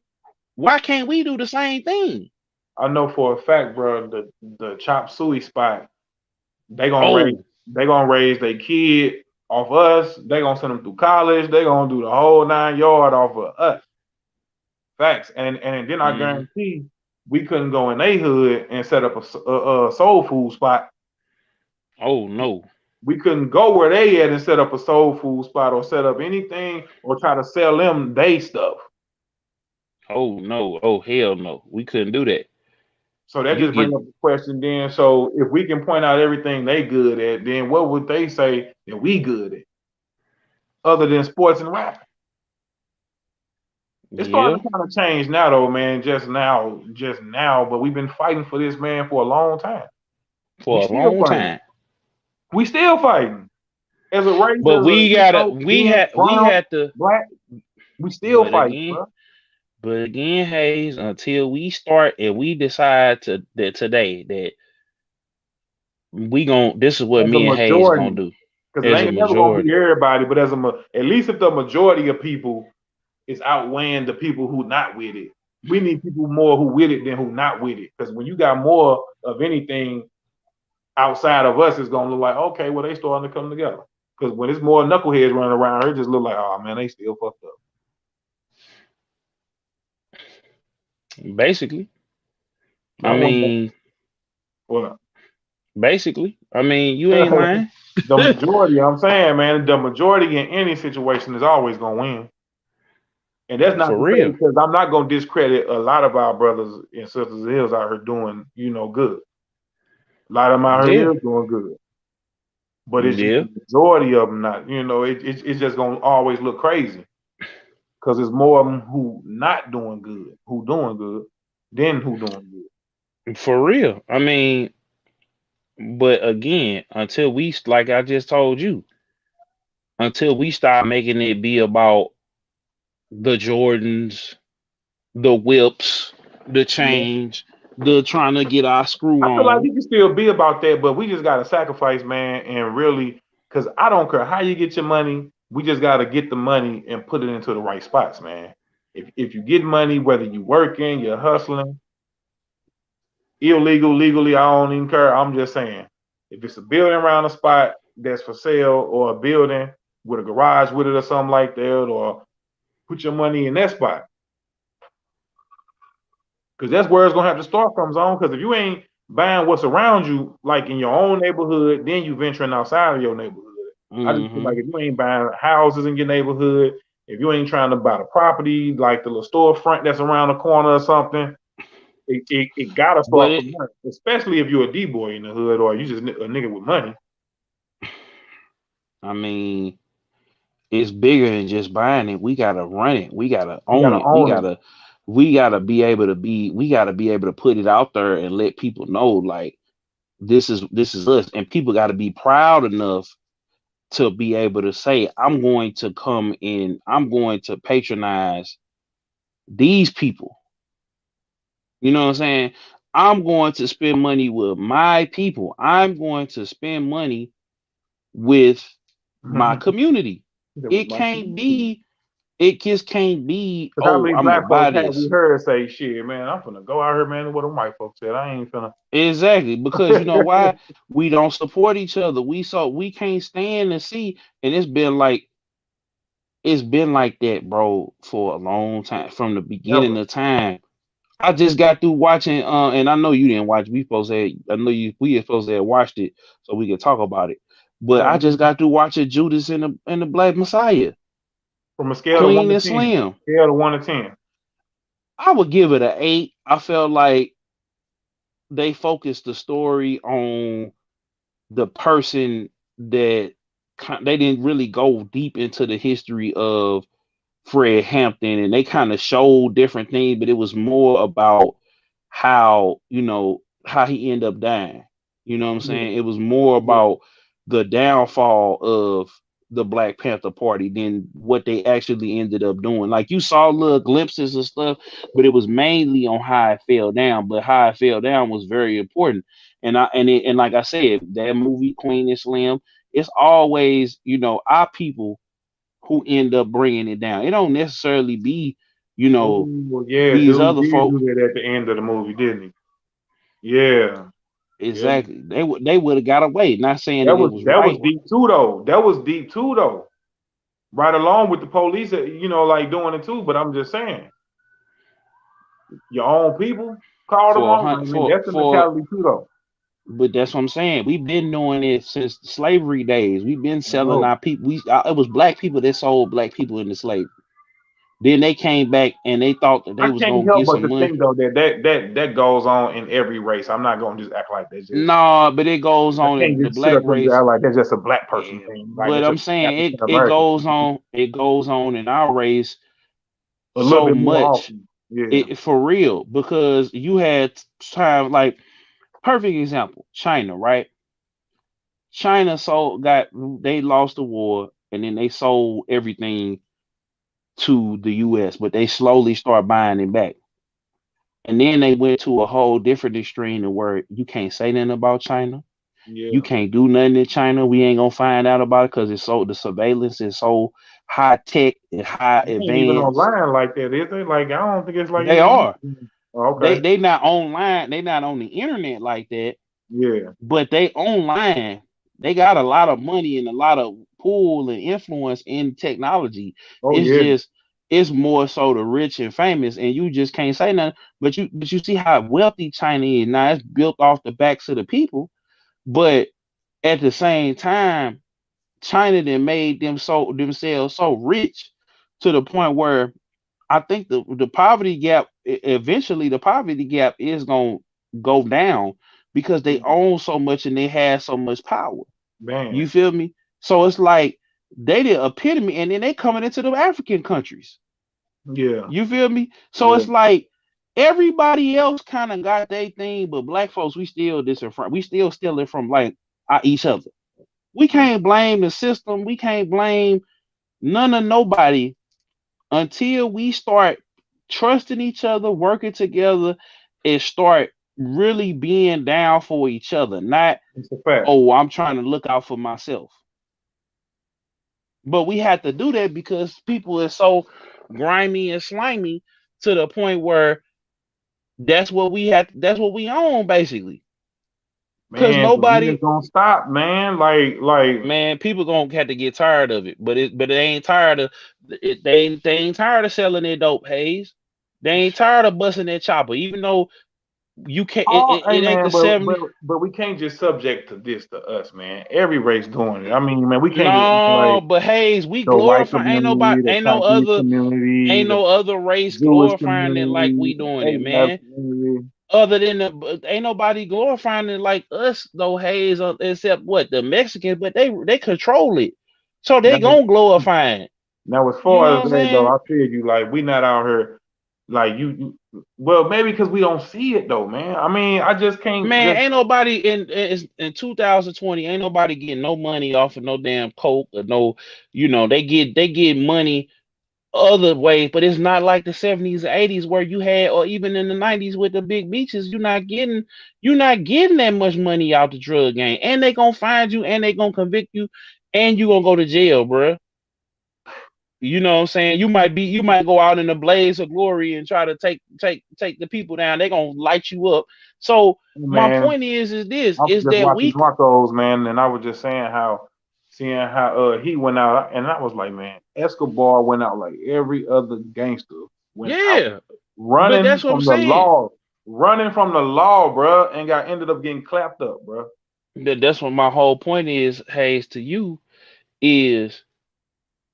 why can't we do the same thing? I know for a fact, bro. The chop suey spot, they gonna raise Oh, they gonna raise their kid. off us. They gonna send them through college. They gonna do the whole 9 yard off of us. Facts. And then I Mm-hmm. guarantee we couldn't go in a hood and set up a soul food spot. Oh no. We couldn't go where they at and set up a soul food spot or set up anything or try to sell them they stuff. Oh no. Oh hell no. We couldn't do that. So that You just brings get up the question then. So if we can point out everything they good at, then what would they say that we good at, other than sports and rap? It's yeah starting to kind of change now, though, man. Just now. But we've been fighting for this man for a long time. We for a still long fighting. time. We still fighting as a race, But as a we gotta being we brown, had to black. We still but fighting, again bro. but again, Hayes, until we start and we decide to that today that we gon' this is what As a me and Hayes gonna majority, do because it as a ain't never gonna be majority. everybody, but at least if the majority of people is outweighing the people who not with it. We need people more who with it than who not with it. Because when you got more of anything outside of us, it's gonna look like, okay, well, they starting to come together. Because when it's more knuckleheads running around, it just look like, oh man, they still fucked up. Basically. So I I want mean, well, I mean, you ain't lying. the majority, I'm saying, man, the majority in any situation is always gonna win. And that's not For to say real. because I'm not gonna discredit a lot of our brothers and sisters hills out here doing, good. A lot of them out Yeah. here is doing good. But it's just Yeah. the majority of them not. It's just gonna always look crazy because there's more of them who not doing good, who doing good, than who doing good. For real. I mean, but again, until we like I just told you, until we start making it be about the Jordans, the whips, the Yeah. change, the trying to get our screw I feel like on. we can still be about that, but we just gotta sacrifice, man, and really, because I don't care how you get your money, we just gotta get the money and put it into the right spots, man. If you get money, whether you working, you're hustling, illegal, legally, I don't even care. I'm just saying, if it's a building around a spot that's for sale, or a building with a garage with it or something like that, or put your money in that spot. Because that's where it's gonna have to start from, zone. Because if you ain't buying what's around you, like in your own neighborhood, then you venturing outside of your neighborhood. I just feel like Hmm. if you ain't buying houses in your neighborhood, if you ain't trying to buy the property, like the little storefront that's around the corner or something, it gotta But start it, from there. Especially if you're a D boy in the hood or you just a nigga with money. I mean, it's bigger than just buying it. We gotta run it. We gotta You own gotta it. own it. We gotta be able to put it out there and let people know like this is us. And people gotta be proud enough to be able to say, I'm going to come in, I'm going to patronize these people. You know what I'm saying? I'm going to spend money with my people. I'm going to spend money with my community. With It my can't be, it just can't be, Because how oh, many I'm gonna black buy folks have we this. heard say, shit, man, I'm finna go out here, man, what them white folks said. I ain't finna. Exactly. Because you know why? We don't support each other. We can't stand and see. And it's been like that, bro, for a long time. From the beginning Ever. of time. I just got through watching, and I know you didn't watch. I know we supposed to have watched it so we could talk about it. But I just got through watching Judas and the Black Messiah, From a scale of one Queen to and ten. Slim. Scale of 1 to 10. I would give it an 8. I felt like they focused the story on the person that they didn't really go deep into the history of Fred Hampton, and they kind of showed different things, but it was more about how how he ended up dying. You know what I'm Yeah, saying? It was more yeah. about the downfall of the Black Panther Party than what they actually ended up doing. Like you saw little glimpses of stuff, but it was mainly on how it fell down. But how it fell down was very important. And like I said, that movie Queen and Slim, it's always our people who end up bringing it down. It don't necessarily be, you know, Oh, yeah, these dude other did folk. do that at the end of the movie, didn't he? Yeah. Yeah, Exactly. They would have got away. Not saying that it was that was right. deep too though. That was deep too though. Right along with the police, like doing it too. But I'm just saying, your own people called them For a on. hunt I mean, that's the for mentality too though. but that's what I'm saying. We've been doing it since the slavery days. We've been I selling know. our people. It was black people that sold black people into slavery. Then they came back and they thought that I they was can't gonna help get but some to money. think though that goes on in every race. I'm not gonna just act like that's just. No, but it goes I on can't in the just sit black up and just race. act like that's just a black person Eh, thing. Like But that's I'm just saying African it American goes thing. on. It goes on in our race A little so bit more much. often. Yeah. It for real because you had time like perfect example China, right? China sold got they lost the war and then they sold everything to the US, but they slowly start buying it back. And then they went to a whole different extreme to where you can't say nothing about China. You Yeah. can't do nothing in China. We ain't gonna find out about it because it's so the surveillance is so high tech and high It ain't even advanced. online like that, is it? Like I don't think it's like They even. are. Oh, They okay. they not online. They not on the internet like that, Yeah. but they online. They got a lot of money and a lot of pull and influence in technology. Oh It's yeah. just it's more so the rich and famous, and you just can't say nothing. But you see how wealthy China is now. It's built off the backs of the people, but at the same time, China then made themselves so rich to the point where I think the poverty gap eventually the poverty gap is gonna go down because they own so much and they have so much power. You Man. feel me? So it's like they the epitome, and then they coming into the African countries. Yeah. You feel me? So Yeah. it's like everybody else kind of got their thing, but black folks we still disenfranchised. We still stealing from like each other. We can't blame the system. We can't blame none of nobody until we start trusting each other, working together, and start really being down for each other. Not, It's a fact. oh, I'm trying to look out for myself. But we have to do that because people are so grimy and slimy to the point where that's what we own basically. Cause Man, but when it's nobody gonna stop, man? Like man, people gonna have to get tired of it. But they ain't tired of it, they ain't tired of selling their dope haze. They ain't tired of busting that chopper, even though you can't. oh, hey It ain't man, the 70. but we can't just subject to this to us, man. Every race doing it. I mean, man, we can't just act No, like but Haze, we the white glorify. community, the Chinese community, Ain't the no other race Jewish glorifying it like community, we doing the it, Arab man. community. Other than ain't nobody glorifying it like us though, Haze, except what the Mexicans. But they control it, so they Now, gonna glorify it. now as You far know as what I'm that though, saying? I feel you. Like we not out here like well, maybe because we don't see it though, man. I mean, I just can't Man, just. ain't nobody in 2020, ain't nobody getting no money off of no damn coke or no, they get money other ways, but it's not like the 70s or 80s where you had, or even in the 90s with the big beaches, you're not getting that much money out the drug game. And they gonna find you and they gonna convict you and you gonna go to jail, bruh. You know what I'm saying? You might go out in a blaze of glory and try to take the people down. They're gonna light you up. So my Man, point is this I was is just that watching we Narcos, man, and I was just seeing how he went out, and I was like, man, Escobar went out like every other gangster went out, yeah, but running that's what I'm from the saying. law, bruh, and ended up getting clapped up, bruh. That's what my whole point is, Hayes, to you is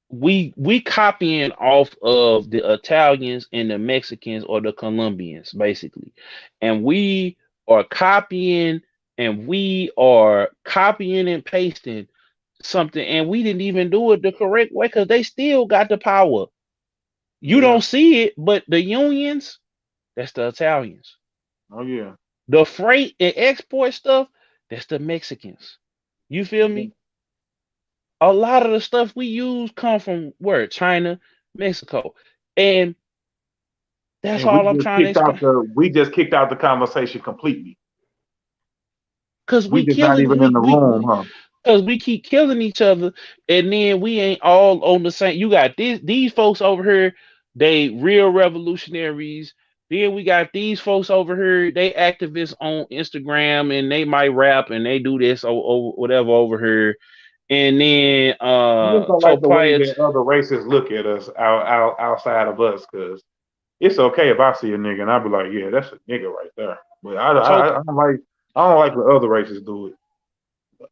we copying off of the Italians and the Mexicans or the Colombians, basically. And we are copying and pasting something, and we didn't even do it the correct way because they still got the power. You Yeah, don't see it, but the unions, that's the Italians. oh yeah, The freight and export stuff, that's the Mexicans. You feel yeah. me? A lot of the stuff we use come from where? China, Mexico. And that's And we all I'm just trying to kicked explain. out the conversation completely. Cause We we just not killing even in the room, huh? cause we keep killing each other, and then we ain't all on the same. You got these folks over here, they real revolutionaries. Then we got these folks over here. They activists on Instagram and they might rap and they do this or whatever over here. And then I just don't so like the way prior to, that other races look at us outside of us, because it's okay if I see a nigga and I be like, yeah, that's a nigga right there. But to, I don't like when other races do it.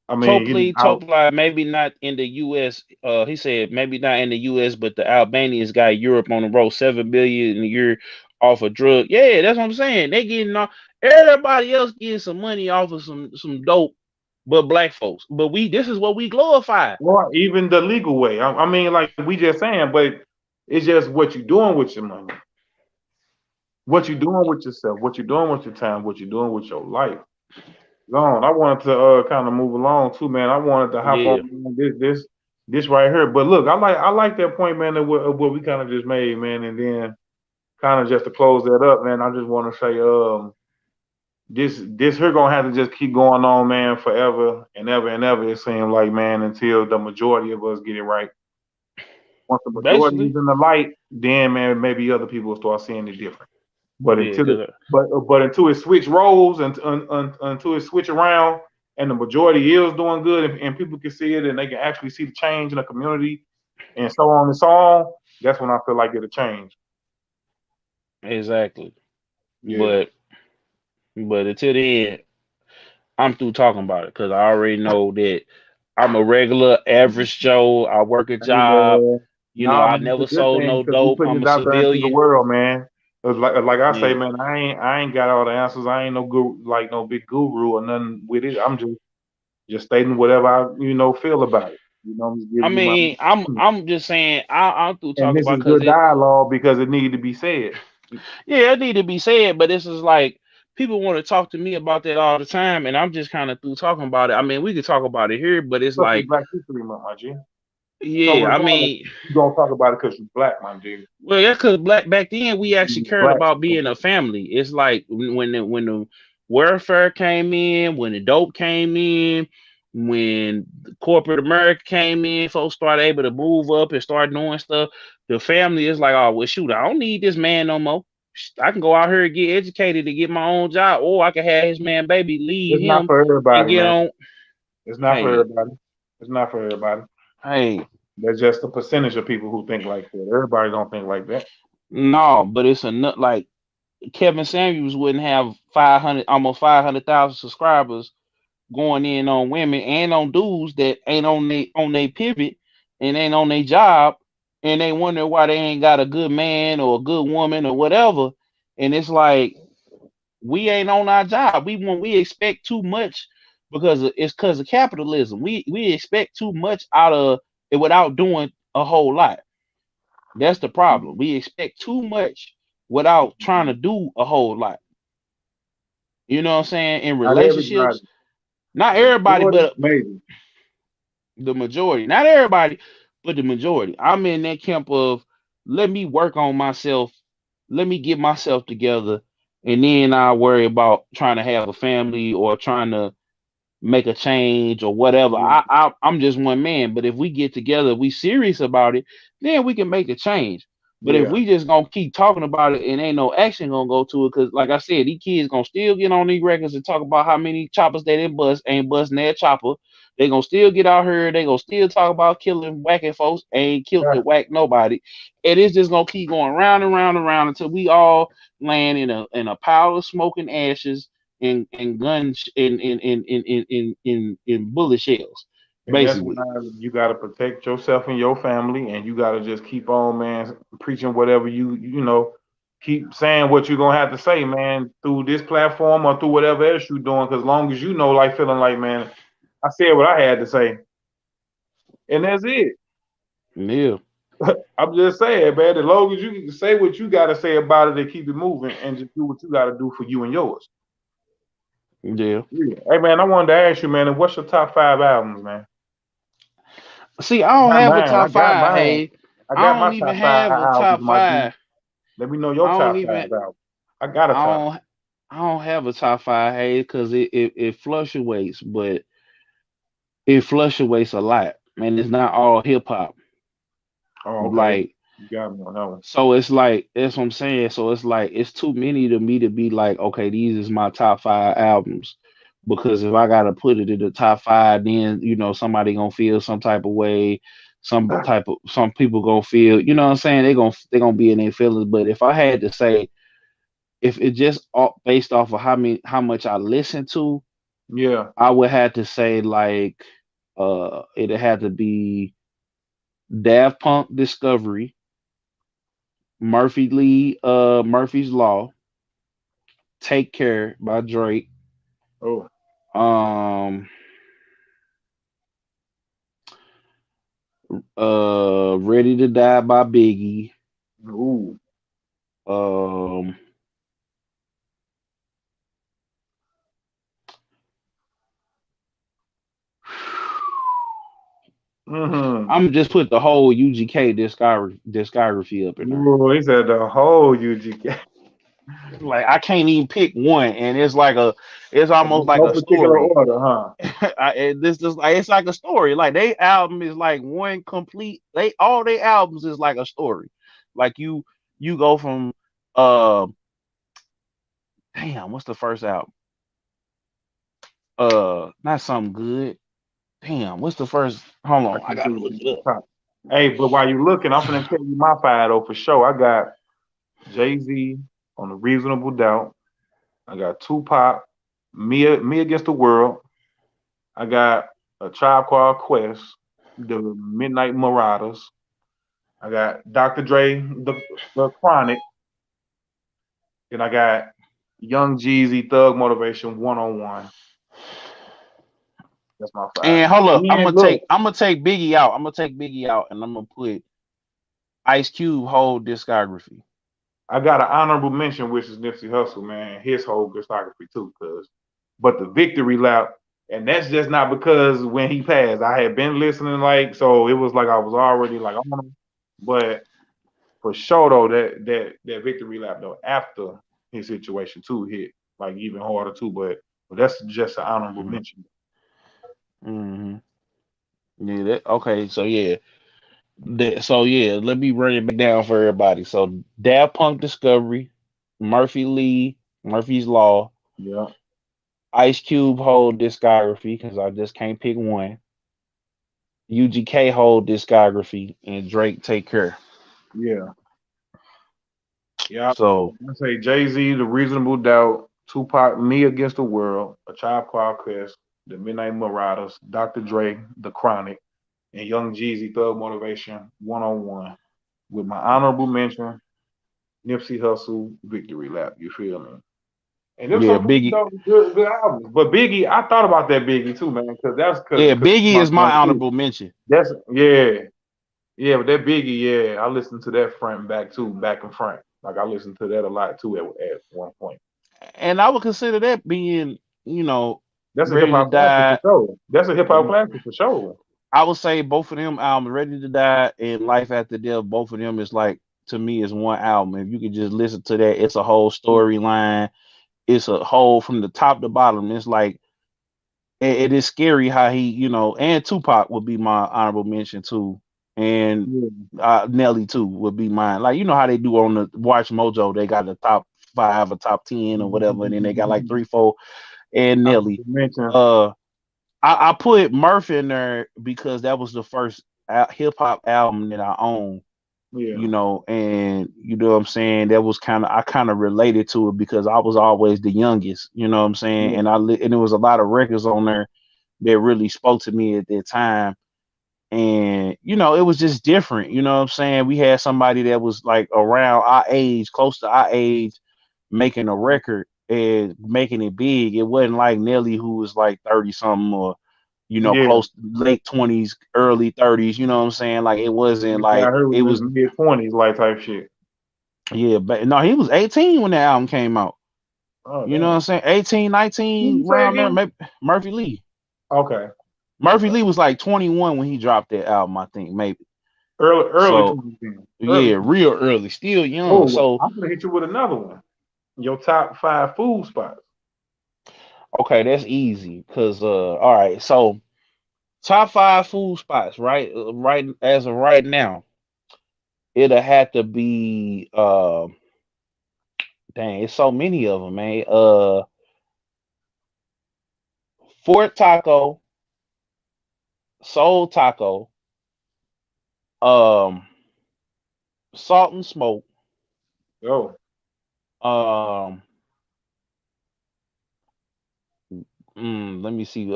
I mean, Topli, maybe not in the US. He said maybe not in the US, but the Albanians got Europe on the road, 7 billion a year off a drug. Yeah, that's what I'm saying. They getting off, everybody else getting some money off of some dope, but black folks. But this is what we glorify. or even the legal way. I mean, like we just saying, but it's just what you doing with your money, what you doing with yourself, what you doing with your time, what you doing with your life. Gone. I wanted to kind of move along too, man. I wanted to hop on Yeah, this right here. But look, I like that point, man, of what we kind of just made, man, and then kind of just to close that up, man. I just want to say, this here gonna have to just keep going on, man, forever and ever and ever. It seems like, man, until the majority of us get it right. Once the majority is basically. in the light, then man, maybe other people will start seeing it different. But Yeah, until it, cause but until it switch roles and until it switch around, and the majority is doing good, and people can see it, and they can actually see the change in the community, and so on and so on. That's when I feel like it'll change. exactly. Yeah, But until then, I'm through talking about it because I already know that I'm a regular average Joe. I work a hey, job. man. You know, Nah, I man, it's never a good sold thing no because we dope. putting I'm this a out there into the civilian. world, man. 'Cause like I say, Yeah. man, I ain't got all the answers. I ain't no good like no big guru or nothing with it. I'm just stating whatever I feel about it. I'm just I giving you my mean, I'm just saying I'm through and talking this about is because good it dialogue because it needed to be said. yeah, it need to be said, but this is like people want to talk to me about that all the time, and I'm just kind of through talking about it. I mean, we could talk about it here, but it's Plus, it's like, Black History Month, my G. So yeah, I regardless, mean, you gonna talk about it because you're black, my G. well, that's because back then we actually You cared black. about being a family. It's like when the welfare came in, when the dope came in, when the corporate America came in, folks started able to move up and start doing stuff. The family is like, oh well, shoot, I don't need this man no more. I can go out here and get educated and get my own job, or I can have his man baby leave It's not him for and everybody, get man. on. It's not for Hey, everybody. It's not for everybody. hey, There's just a percentage of people who think like that. Everybody don't think like that. no, but it's a nut like Kevin Samuels wouldn't have 500, almost 500,000 subscribers going in on women and on dudes that ain't on they pivot and ain't on their job, and they wonder why they ain't got a good man or a good woman or whatever. And it's like we ain't on our job. We expect too much because of capitalism. We expect too much out of it without doing a whole lot. That's the problem. We expect too much without trying to do a whole lot. You know what I'm saying? In Not everybody. relationships, not The everybody, majority, but maybe. the majority. Not everybody, but the majority. I'm in that camp of let me work on myself, let me get myself together, and then I'll worry about trying to have a family or trying to make a change or whatever. Yeah, I'm just one man, but if we get together, we serious about it, then we can make a change. But if yeah. we just gonna keep talking about it and ain't no action gonna go to it, because like I said, these kids gonna still get on these records and talk about how many choppers they didn't bust, ain't busting that chopper. They gonna still get out here, they gonna still talk about killing, whacking folks, ain't killed Yeah. to whack nobody. And it's just gonna keep going round and round and round until we all land in a pile of smoking ashes and guns in bullet shells, And that's why basically. you got to protect yourself and your family, and you got to just keep on, man, preaching whatever keep saying what you're gonna have to say, man, through this platform or through whatever else you're doing. Because long as like feeling like, man, I said what I had to say, and that's it. Yeah, I'm just saying, man, as long as you can say what you got to say about it and keep it moving, and just do what you got to do for you and yours. yeah. Yeah. Hey, man, I wanted to ask you, man, what's your top 5 albums, man? See, I I don't got have a mine. I top got five. mine. Hey, I I got my don't even top five have a albums, top my G. five. Let me know your I don't top even. 5 albums. I got a I top. don't. I don't have a top five. Hey, because it fluctuates, but it fluctuates a lot, and it's not all hip hop. Oh, okay. Like You got me on that one. So it's like that's what I'm saying. So it's like it's too many to me to be like, okay, these is my top 5 albums. Because if I gotta put it in the top 5, then somebody gonna feel some type of way, some people gonna feel, you know what I'm saying? They gonna be in their feelings. But if I had to say, if it just based off of how much I listen to, Yeah. I would have to say like it had to be Daft Punk Discovery, Murphy's Law, Take Care by Drake, Oh. um Ready to Die by Biggie, Ooh. um Mm-hmm. I'm just put the whole UGK discography up in there. Ooh, he said the whole UGK. Like I can't even pick one, and it's almost like No a particular story. order, huh? This is like it's like a story. Like they album is like one complete. All they albums is like a story. Like you go from uh damn, what's the first album? Not something good. Damn, what's the first? Hold I on, I can gotta do look it it. Hey, but while you looking, I'm gonna tell you my five though for sure. I got Jay-Z on the Reasonable Doubt. I got Tupac, Me Against the World. I got a Tribe Called Quest, the Midnight Marauders. I got Dr. Dre, the Chronic. Then I got Young Jeezy, Thug Motivation, 101. That's my five. And hold And up, then look, I'm gonna take Biggie out. I'm gonna take Biggie out, and I'm gonna put Ice Cube whole discography. I got an honorable mention, which is Nipsey Hussle, man, his whole discography too, but the victory lap, and that's just not because when he passed, I had been listening, like, so it was like I was already like on him, but for sure though, that victory lap though, after his situation too hit, like even harder too, but that's just an honorable Mm-hmm. mention. Mm-hmm. Yeah. Okay. So yeah. Let me run it back down for everybody. So Daft Punk Discovery, Murphy's Law, Yeah, Ice Cube whole discography because I just can't pick one. UGK whole discography and Drake Take Care. yeah, yeah. So I say Jay-Z, The Reasonable Doubt, Tupac, Me Against the World, A Tribe Called Quest, The Midnight Marauders, Dr. Dre, The Chronic, and Young Jeezy, Thug Motivation, 101. With my honorable mention, Nipsey Hussle, Victory Lap. You feel me? And there's yeah, some pretty Biggie. dope, good albums. But Biggie, I thought about that Biggie too, man, because that's Yeah, because Biggie my is my son too. honorable mention. That's yeah, yeah. But that Biggie, yeah, I listened to that front and back too, back and front. Like I listened to that a lot too at one point. And I would consider that being, you know, That's a hip Ready to hop classic for Die. sure. That's a hip hop classic for sure. I would say both of them albums, Ready to Die and Life After Death, both of them is like to me is one album. If you could just listen to that, it's a whole storyline. It's a whole from the top to bottom. It's like it is scary how he, and Tupac would be my honorable mention too, and Yeah, Nelly too would be mine. Like how they do on the Watch Mojo, they got the top 5 or top 10 or whatever, and then they got like 3, 4, and I Nelly. should mention. Uh, I put Murph in there because that was the first hip hop album that I own, Yeah, and you know what I'm saying. That was I kind of related to it because I was always the youngest, you know what I'm saying, yeah, and there was a lot of records on there that really spoke to me at that time, and it was just different, you know what I'm saying. We had somebody that was like around our age, close to our age, making a record and making it big. It wasn't like Nelly who was like 30 something or yeah. close to late 20s, early 30s, you know what I'm saying? Like it wasn't This guy like here was it in his was mid 20s, like type shit. yeah, but no, he was 18 when that album came out. Oh You know what I'm damn. saying? 18, What did 19 you say around there, again? maybe Murphy Lee. Okay, Murphy okay. Lee was like 21 when he dropped that album, I think, maybe. Early So 2010. Early yeah, 20. real early, still young. Oh, So I'm gonna hit you with another one. Your top five food spots. okay, that's easy. Cause all right, so top 5 food spots, right? Right as of right now it'll have to be dang, it's so many of them, man. Fort Taco, Soul Taco, um, Salt and Smoke, Yo, um, let me see.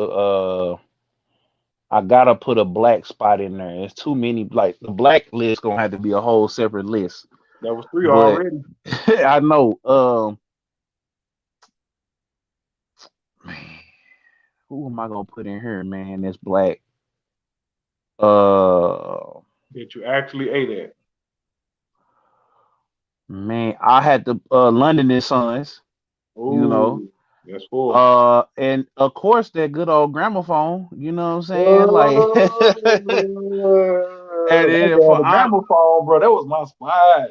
I gotta put a black spot in there. It's too many. Like the black list gonna have to be a whole separate list. that was 3 But already. I know. Man, who am I gonna put in here, man? That's black. Uh, That you actually ate at. man, I had the London and Sons. You know. Ooh, that's 4. And of course that good old gramophone. You know what I'm saying? Like, and then The for gramophone, bro, that was my spot.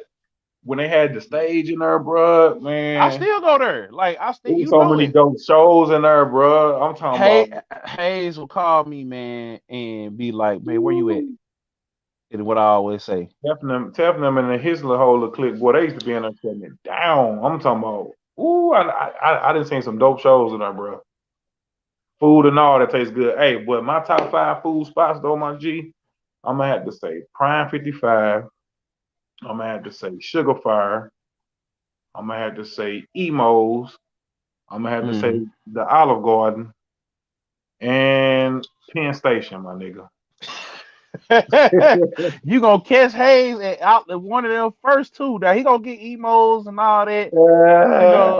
When they had the stage in there, bro, I man. still go there. Like I There still, was you so know many it. dope shows in there, bro. I'm talking Hey, about. Haze will call me, man, and be like, "Man, where you at?" Ooh, And what I always say, Tefnum and the Hisler whole clique, boy, they used to be in there shutting it down. I'm talking about. Ooh, I done seen some dope shows in there, bro. Food and all that tastes good. Hey, but my top 5 food spots though, my G, I'm gonna have to say Prime 55. I'm gonna have to say Sugar Fire. I'm gonna have to say Emos. I'm gonna have to say mm. the Olive Garden and Penn Station, my nigga. You gonna catch Haze out the one of them first two. Now he gonna get emos and all that,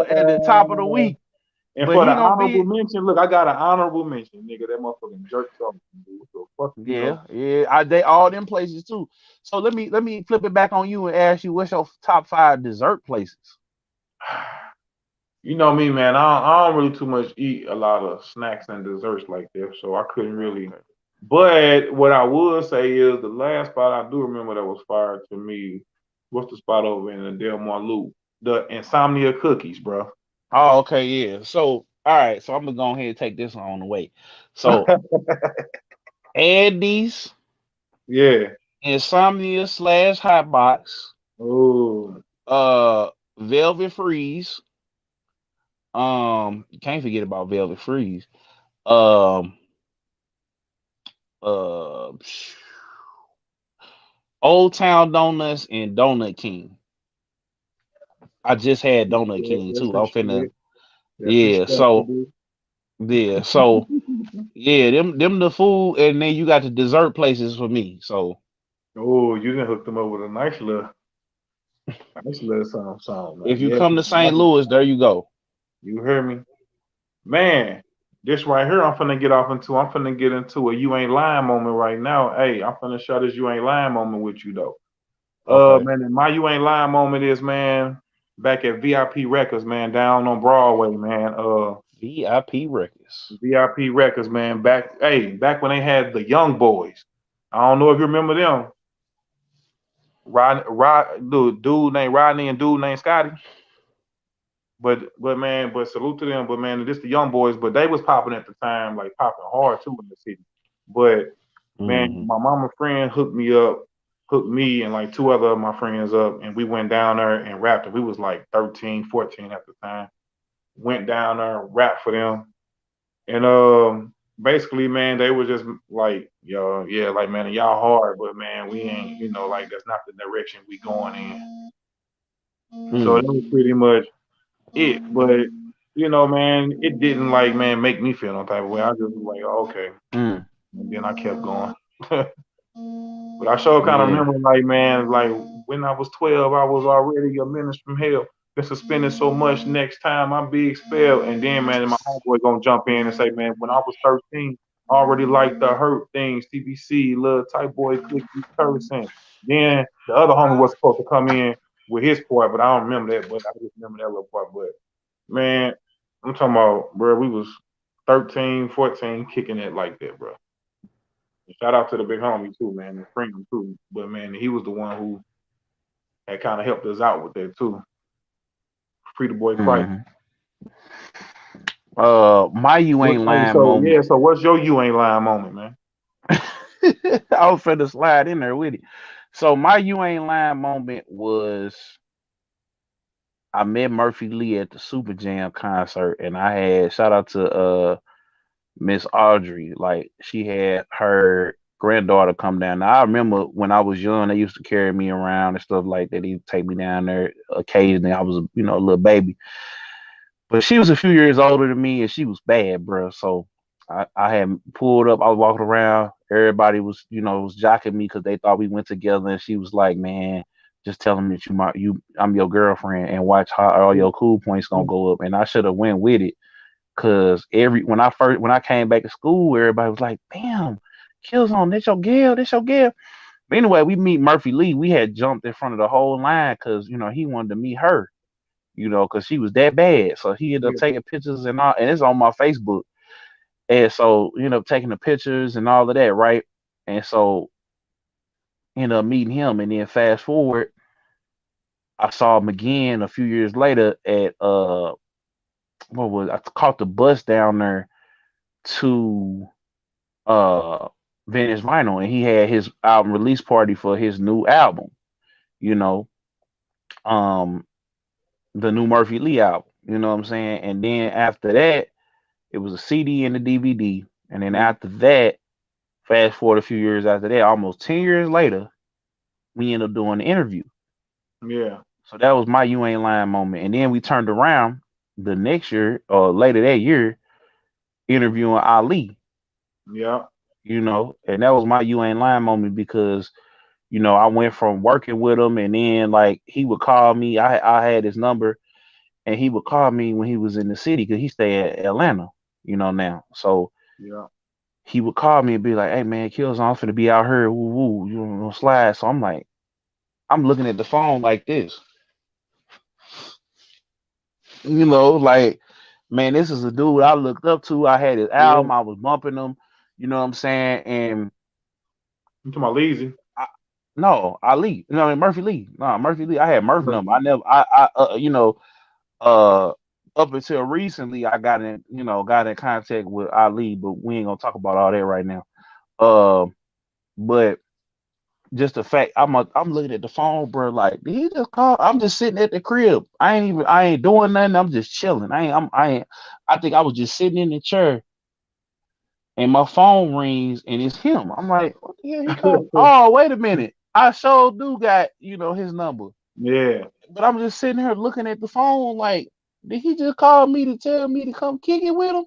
at the top of the week. And But for the he gonna honorable be, mention, look, I got an honorable mention, nigga. That motherfucking jerk sauce, dude. What the fuck, you know? yeah. They all them places too. So let me flip it back on you and ask you, what's your top 5 dessert places? You know me, man. I don't really too much eat a lot of snacks and desserts like that, so I couldn't really. Okay. But what I would say is the last spot I do remember that was fired to me. What's the spot over in the Delmar Loop? The Insomnia Cookies, bro. Oh, okay, yeah. So, all right. So I'm gonna go ahead and take this on the way. So, Andy's, Yeah. Insomnia slash Hotbox, Oh, uh, Velvet Freeze. Can't forget about Velvet Freeze. Um, uh, Old Town Donuts and Donut King. I just had Donut yeah, King that's too. some I'm shit. finna, That's yeah. So respectable. yeah. So yeah, them the food, and then you got the dessert places for me. So Oh, you done hooked them up with a nice little song, if man. you Yeah, come to St. Louis, there you go. you hear me? Man, this right here, I'm finna get into a you ain't lying moment right now. Hey, I'm finna share this you ain't lying moment with you though. Okay. Man, and my you ain't lying moment is, man, back at VIP Records, man, down on Broadway, man. VIP Records. VIP Records, man. Back when they had the Young Boys. I don't know if you remember them. Dude named Rodney and dude named Scotty. But man, but salute to them. But man, this the young boys, but they was popping at the time, like popping hard too in the city. But man, Hmm. my mama friend hooked me and like 2 other of my friends up, and we went down there and rapped. We was like 13, 14 at the time. Went down there, rapped for them. And basically, man, they were just like, yo, yeah, like man, y'all hard, but man, we ain't, like that's not the direction we going in. So that was Mm. pretty much it. But man, it didn't like man make me feel no type of way. I just was like, oh, okay, Mm. and then I kept going. But I sure kind of Yeah. remember like man, like when I was 12, I was already a menace from hell. Been suspended so much. Next time I be expelled, and then man, my homeboy gonna jump in and say, man, when I was 13, I already liked the hurt things, TBC, little type boy, click you cursing. Then the other homie was supposed to come in with his part, but I don't remember that. But I just remember that little part. But man, I'm talking about, bro, we was 13, 14, kicking it like that, bro. And shout out to the big homie too, man, and Freedom too. But man, he was the one who had kind of helped us out with that too. Free the boy Christ. Hmm. My you What, ain't hey, lying so yeah, moment. so what's your you ain't lying moment, man? I was finna slide in there with it. So my you ain't lying moment was I met Murphy Lee at the Super Jam concert, and I had shout out to Miss Audrey. Like she had her granddaughter come down. Now I remember when I was young, they used to carry me around and stuff like that. He'd take me down there occasionally. I was, a little baby. But she was a few years older than me, and she was bad, bro. So I had pulled up. I was walking around. Everybody was, was jocking me because they thought we went together. And she was like, "Man, just tell them that I'm your girlfriend, and watch how all your cool points gonna go up." And I should have went with it, cause when I came back to school, everybody was like, "Damn, KillZone, that's your girl." But anyway, we meet Murphy Lee. We had jumped in front of the whole line because he wanted to meet her, because she was that bad. So he ended up Yeah. taking pictures and all, and it's on my Facebook. And so ended up taking the pictures and all of that, right? And so ended up meeting him, and then fast forward, I saw him again a few years later at I caught the bus down there to Vintage Vinyl, and he had his album release party for his new album, you know, um, the new Murphy Lee album. You know what I'm saying? And then after that, it was a CD and a DVD. And then Yeah. after that, fast forward a few years after that, almost 10 years later, we ended up doing the interview. Yeah. So that was my you ain't lying moment. And then we turned around the next year or later that year, interviewing Ali, Yeah. and that was my you ain't lying moment because I went from working with him, and then like he would call me. I had his number, and he would call me when he was in the city because he stayed at Atlanta, now. So Yeah. he would call me and be like, "Hey man, KillZone, I'm finna be out here, woo woo, slide." So I'm like, I'm looking at the phone like this, like, man, this is a dude I looked up to. I had his Yeah. album, I was bumping him, you know what I'm saying, and You talking about lazy? I, no, Ali, I mean Murphy Lee, no Murphy Lee. I had Murph number. I Murphy. never, uh up until recently I got in contact with Ali, but we ain't gonna talk about all that right now. But just the fact I'm looking at the phone, bro, like, did he just call? I'm just sitting at the crib. I ain't doing nothing. I'm just chilling. I think I was just sitting in the chair, and my phone rings and it's him. I'm like, what the hell he called? Oh, wait a minute. I sure do got, his number. Yeah. But I'm just sitting here looking at the phone like, did he just call me to tell me to come kick it with him?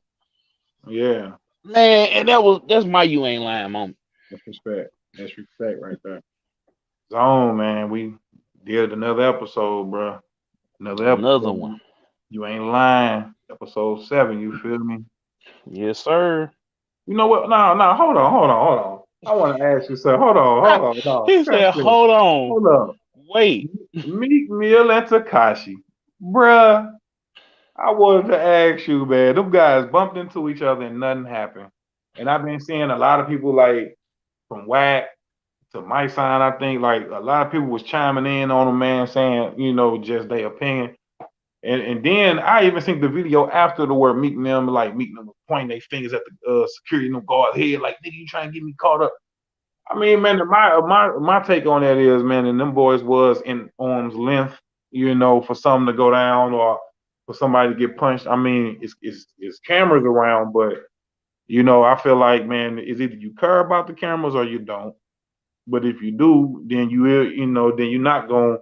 Yeah. Man, and that's my you ain't lying moment. That's respect. That's respect right there. Zone, man. We did another episode, bro. Another Another one. episode. You ain't lying. Episode 7. You feel me? Yes, sir. You know what? No, no. Hold on. I want to ask you something. Hold on. No, He scratch said, this. hold on. Hold up. Wait. Meek Mill and Takashi, bruh. I wanted to ask you, man. Them guys bumped into each other and nothing happened. And I've been seeing a lot of people like from Whack to my sign. I think like a lot of people was chiming in on them, man, saying just their opinion. And then I even think the video after the word Meek Mill, like Meek Mill was pointing their fingers at the security guard head, like, nigga, you trying to get me caught up. I mean, man, my take on that is, man, and them boys was in arm's length, for something to go down or for somebody to get punched. I mean, it's cameras around, but I feel like, man, is either you care about the cameras or you don't. But if you do, then then you're not gonna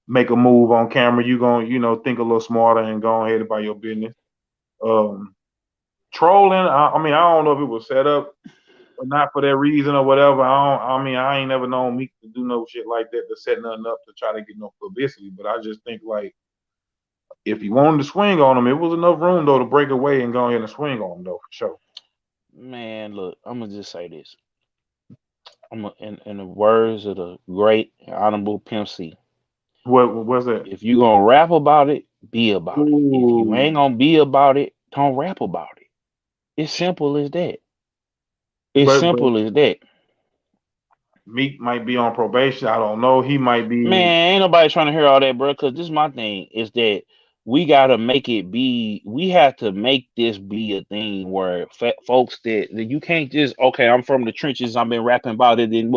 make a move on camera. You're gonna, think a little smarter and go ahead about your business. Um, Trolling, I mean, I don't know if it was set up or not for that reason or whatever. I ain't never known Meek to do no shit like that, to set nothing up to try to get no publicity. But I just think like if he wanted to swing on him, it was enough room though to break away and go ahead and swing on him though, for sure. Man, look, I'm gonna just say this. In the words of the great and honorable Pimp C, What was that? if you gonna rap about it, be about it. If you Ooh. ain't gonna be about it, don't rap about it. It's simple as that. It's But simple as that. Meek might be on probation. I don't know. He might be. Man, ain't nobody trying to hear all that, bro. Cause this is my thing is that we gotta make it be. We have to make this be a thing where folks that you can't just I'm from the trenches. I've been rapping about it and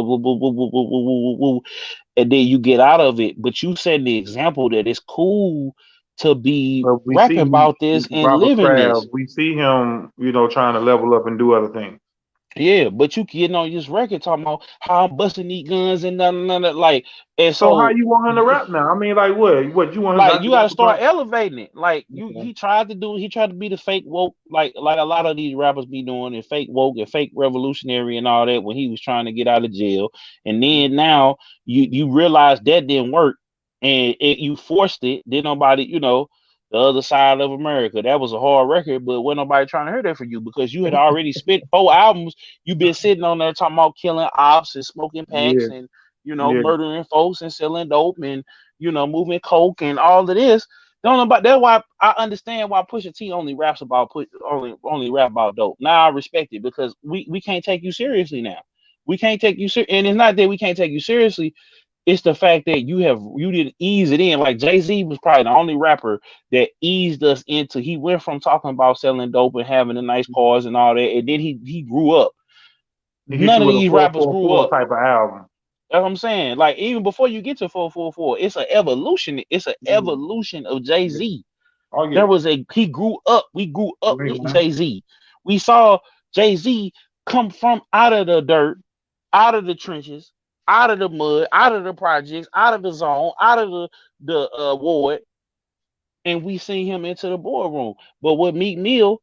and then you get out of it. But you set the example that it's cool to be But we rapping see about this and Robert living this. Kraft. We see him, trying to level up and do other things. Yeah, but you getting on this record talking about how I'm busting these guns and none of like, and So how so you want him to rap now? I mean, like what? What you want him like not you to gotta rap start about? elevating it. Like Okay. he tried to be the fake woke, like a lot of these rappers be doing, and fake woke and fake revolutionary and all that when he was trying to get out of jail. And then now you realize that didn't work, and you forced it. Then nobody, the other side of America. That was a hard record, but wasn't nobody trying to hear that for you because you had already spit 4 albums. You've been sitting on there talking about killing ops and smoking packs Yeah, and yeah. murdering folks and selling dope and moving coke and all of this. Don't know about that's why I understand why Pusha T only raps about only rap about dope. Now I respect it because we can't take you seriously now. We can't take you serious, and it's not that we can't take you seriously. It's the fact that you didn't ease it in. Like Jay-Z was probably the only rapper that eased us into. He went from talking about selling dope and having the nice cars and all that, and then he grew up. He hit None you of with a these rappers grew 444 up. type of album. That's what I'm saying. Like even before you get to 444, it's an evolution. It's an Yeah, evolution of yeah. Jay-Z. Oh yeah. He grew up. We grew up Right, with man. Jay-Z. We saw Jay-Z come from out of the dirt, out of the trenches, out of the mud, out of the projects, out of the zone, out of the ward, and we seen him into the boardroom. But with Meek Mill,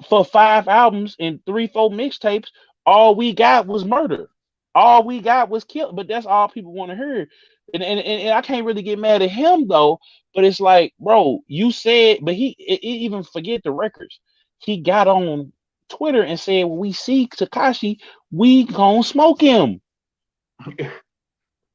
for 5 albums and 3, 4 mixtapes, all we got was murder. All we got was kill. But that's all people want to hear. And I can't really get mad at him though. But it's like, bro, you said, but he even forget the records. He got on Twitter and said, when we see Tekashi, we gonna smoke him.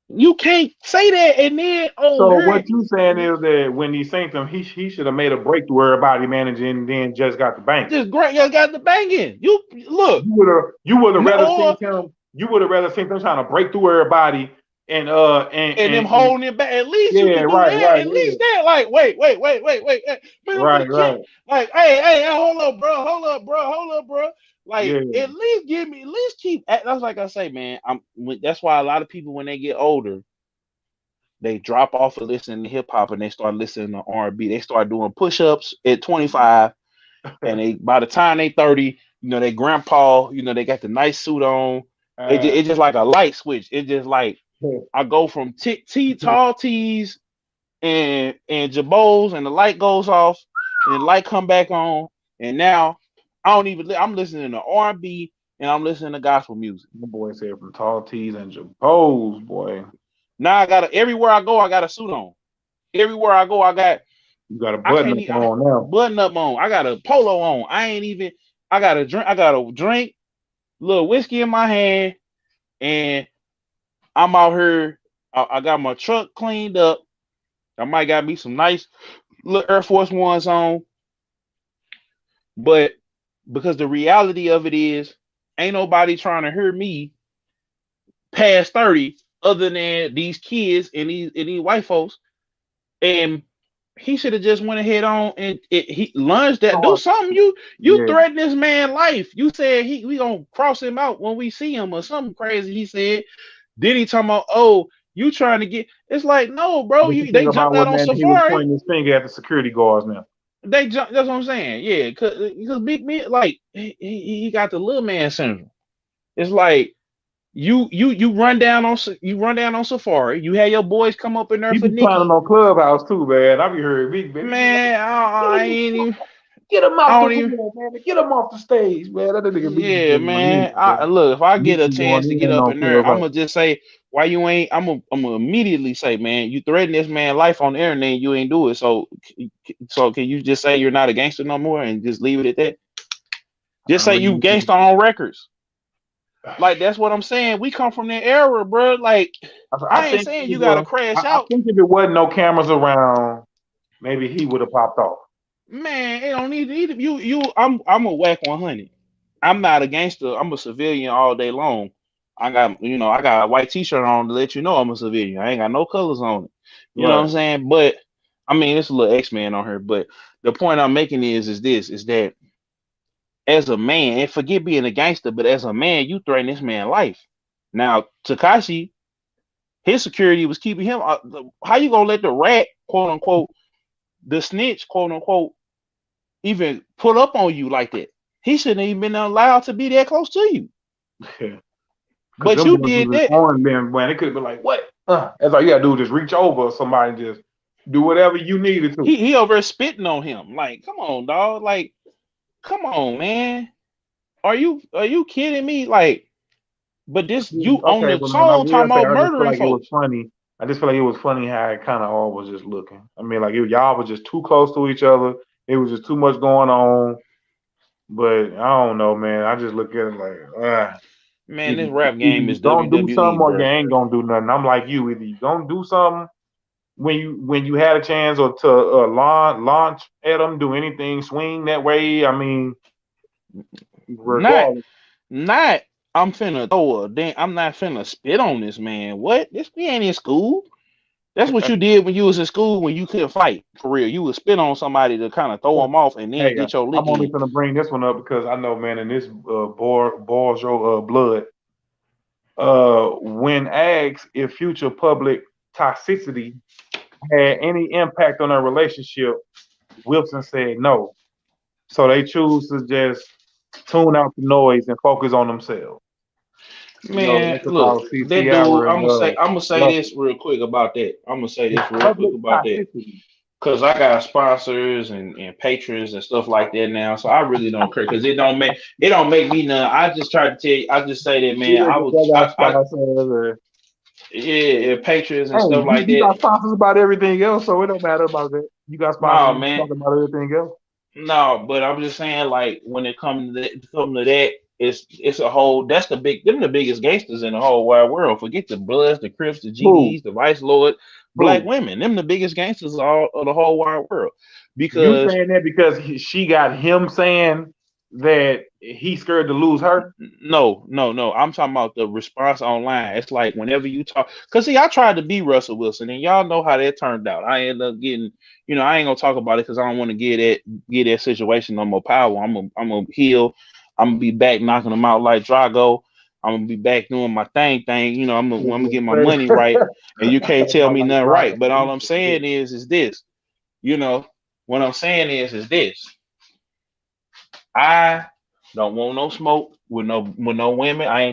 You can't say that and then So here what you saying is that when he synced him, he should have made a breakthrough everybody managing and then just got the banking. just great. You got the banging. You look, You would have rather or synced him. You would have rather synced him trying to break through everybody and them and holding it back. At least you yeah, can do right, that. right, At yeah, least that. Like, wait. Hey, man, I'm right, gonna kill. right, Like, hey, hold up, bro. yeah. Like, at least give me, at least keep. That's like I say, man. That's why a lot of people when they get older, they drop off of listening to hip hop and they start listening to R&B. They start doing push-ups at 25, and they by the time they 30, they grandpa, they got the nice suit on. It's just like a light switch. It's just like I go from tall tees and jabos, and the light goes off, and the light come back on, and now I don't even. I'm listening to R&B and I'm listening to gospel music. the boy said from tall tees and jabos, boy. Now everywhere I go, I got a suit on. Everywhere I go, You got a I button can't up even on now. button up on. I got a polo on. I ain't even. I got a drink, little whiskey in my hand, and I'm out here. I got my truck cleaned up. I might got me some nice little Air Force Ones on, but because the reality of it is, ain't nobody trying to hear me past 30 other than these kids and these white folks. And he should have just went ahead on and he lunged that. Do something. You Yeah. threaten this man life. You said we gonna cross him out when we see him or something crazy. He said. Then he talking about, oh, you trying to get? It's like, no, bro. What you think They about jumped out when on man he was Safari. pointing his finger at the security guards now? They jump. That's what I'm saying. Yeah, because Big Man, like he got the little man syndrome. It's like you run down on Safari. You had your boys come up in there He for be clowning Nikki. on Clubhouse too, man. I be hearing big man. Man, I ain't even. Get him I out the don't even. room, man. Get him off the stage, man. That nigga be Yeah, getting on his man. I man. look, if I He get a be going chance to get in up on in there, I'm Clubhouse. gonna just say why you ain't. I'm gonna immediately say, man, you threaten this man life on the internet, and you ain't do it. So can you just say you're not a gangster no more and just leave it at that? Just I say you mean, gangster on records. Like that's what I'm saying. We come from that era, bro. Like I I ain't think saying it you gotta was. crash I out. think if it wasn't no cameras around, maybe he would have popped off. Man, it don't need you. I'm a whack 100. I'm not a gangster. I'm a civilian all day long. I got a white t-shirt on to let you know I'm a civilian. I ain't got no colors on it. You know what I'm Right. saying? But I mean, it's a little X-Man on her, but the point I'm making is that as a man, and forget being a gangster, but as a man, you threaten this man's life. Now, Tekashi, his security was keeping him. How you gonna let the rat, quote unquote, the snitch, quote unquote, even put up on you like that? He shouldn't even been allowed to be that close to you. But you did that. Man, it could have been like, what? That's all you gotta do is just reach over somebody and just do whatever you needed to. He over spitting on him. Like, come on, dog. Like, come on, man. Are you kidding me? Like, but this you on the song talking about murdering folks. I just feel like it was funny how it kind of all was just looking. I mean, like y'all was just too close to each other. It was just too much going on. But I don't know, man. I just look at it like, man, this rap game is don't WWE, do something or bro. you ain't gonna do nothing. I'm like you, either you gonna do something when you had a chance or to launch at them, do anything, swing that way. I mean, regardless. Not I'm finna throw a damn. I'm not finna spit on this man. What? We ain't in school. That's what you did when you was in school when you couldn't fight for real. You would spit on somebody to kind of throw them off and then get your lick. I'm only gonna bring this one up because I know, man, in this boils your blood. When asked if future public toxicity had any impact on their relationship, Wilson said no. So they choose to just tune out the noise and focus on themselves. Man, look, that dude. I'm gonna say this real quick about that. Because I got sponsors and patrons and stuff like that now, so I really don't care because it don't make me none. I just try to tell you. I just say that, man. Patrons and stuff like that. You got sponsors about everything else, so it don't matter about that. You got sponsors talking about everything else. No, but I'm just saying, like, when it comes to that, it's a whole. That's the biggest gangsters in the whole wide world. Forget the Bloods, the Crips, the GDs, the Vice Lord, black women. Them the biggest gangsters of the whole wide world. Because you saying that because she got him saying that he's scared to lose her? No. I'm talking about the response online. It's like whenever you talk, because see, I tried to be Russell Wilson, and y'all know how that turned out. I ended up getting, I ain't gonna talk about it because I don't want to get that situation no more power. I'm gonna heal. I'm gonna be back knocking them out like Drago. I'm gonna be back doing my thing. I'm gonna get my money right, and you can't tell me nothing right. But all I'm saying is this. What I'm saying is this. I don't want no smoke with no women. I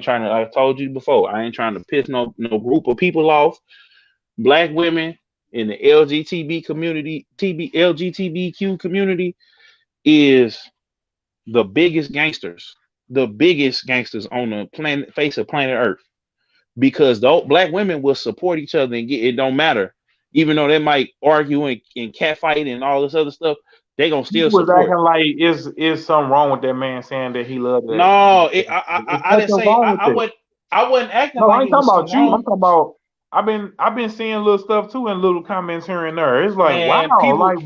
told you before, I ain't trying to piss no group of people off. Black women in the LGBTQ community is the biggest gangsters on the face of planet Earth, because the black women will support each other and it don't matter, even though they might argue and catfight and all this other stuff. They gonna still support. Acting like is something wrong with that man saying that he loved it? No, I didn't say I wasn't acting like. I ain't talking about you. I'm talking about. I've been seeing little stuff too and little comments here and there. It's like, man, wow, people, like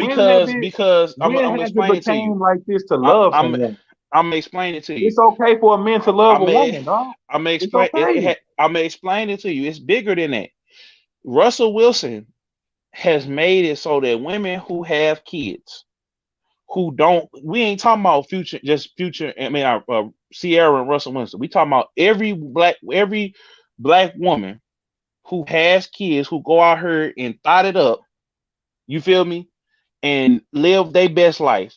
because I'm explaining to you like this to love someone. I'm explaining it to you. It's okay for a man to love a woman, dog. I'm explaining it to you. It's bigger than that. Russell Wilson has made it so that women who have kids, who don't, we ain't talking about future. I mean, Ciara and Russell Wilson. We talking about every black woman who has kids who go out here and thought it up. You feel me? And live their best life.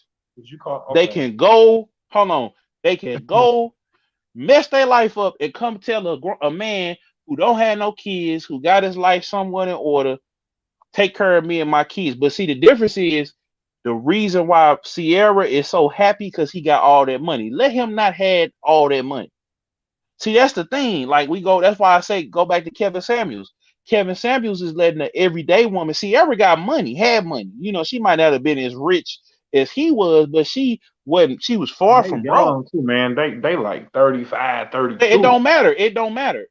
They can go. Hold on. They can go mess their life up and come tell a man who don't have no kids, who got his life somewhat in order, take care of me and my kids. But see, the difference is the reason why Ciara is so happy because he got all that money. Let him not had all that money. See, that's the thing. Like that's why I say go back to Kevin Samuels. Kevin Samuels is letting the everyday woman. Ciara got money, had money. She might not have been as rich as he was, but she wasn't. She was far from broke. Too, man. They like 35, 32. It don't matter.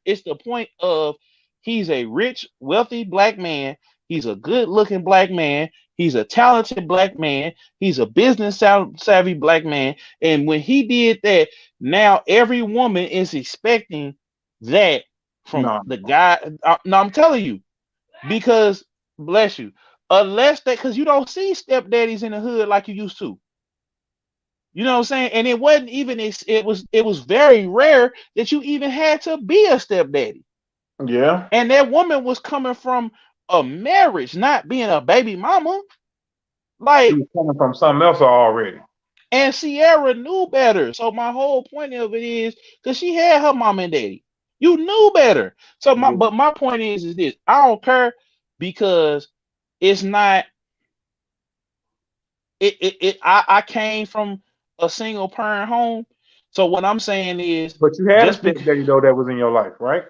It's the point of he's a rich, wealthy black man. He's a good-looking black man. He's a talented black man. He's a business savvy black man. And when he did that, now every woman is expecting that from the guy. No, I'm telling you, because bless you. unless that, because you don't see stepdaddies in the hood like you used to. You know what I'm saying? And it wasn't even, it was very rare that you even had to be a stepdaddy. Yeah. And that woman was coming from a marriage, not being a baby mama. She Like, was coming from something else already. and Ciara knew better. So my whole point of it is, because she had her mom and daddy. You knew better. So Yeah. but my point is this. I don't care, because it's not I came from a single parent home. So what I'm saying is, But you had a just because, stepdaddy though that was in your life, right?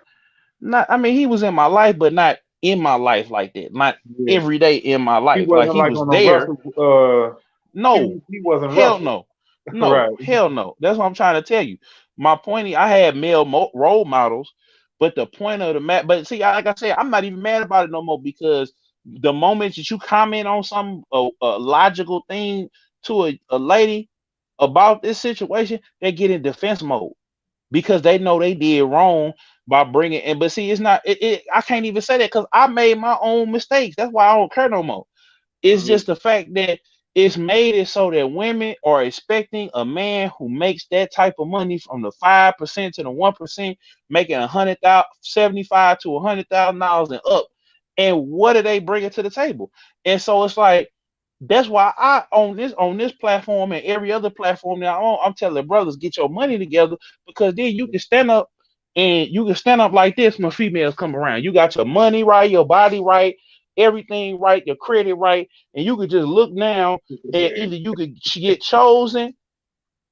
not, I mean, he was in my life, but not in my life like that. Not Yeah. every day in my He life. Like, wasn't he like was on a there. Russell. No, He wasn't hell Russell. no, Right. hell no. That's what I'm trying to tell you. My point is, I had male role models, but the point of the but see, like I said, I'm not even mad about it no more, because the moment that you comment on some a logical thing to a lady about this situation, they get in defense mode, because they know they did wrong by bringing. And but see, it's not. I can't even say that, because I made my own mistakes. That's why I don't care no more. It's Yeah. just the fact that it's made it so that women are expecting a man who makes that type of money, from the 5% to the 1%, making 100,000, 75 to $100,000 and up. And what are they bringing to the table? And so it's like, that's why I on this platform and every other platform that I'm telling brothers, get your money together, because then you can stand up, and you can stand up like this when females come around. You got your money right, your body right, everything right, your credit right, and you could just look now, and either you could get chosen,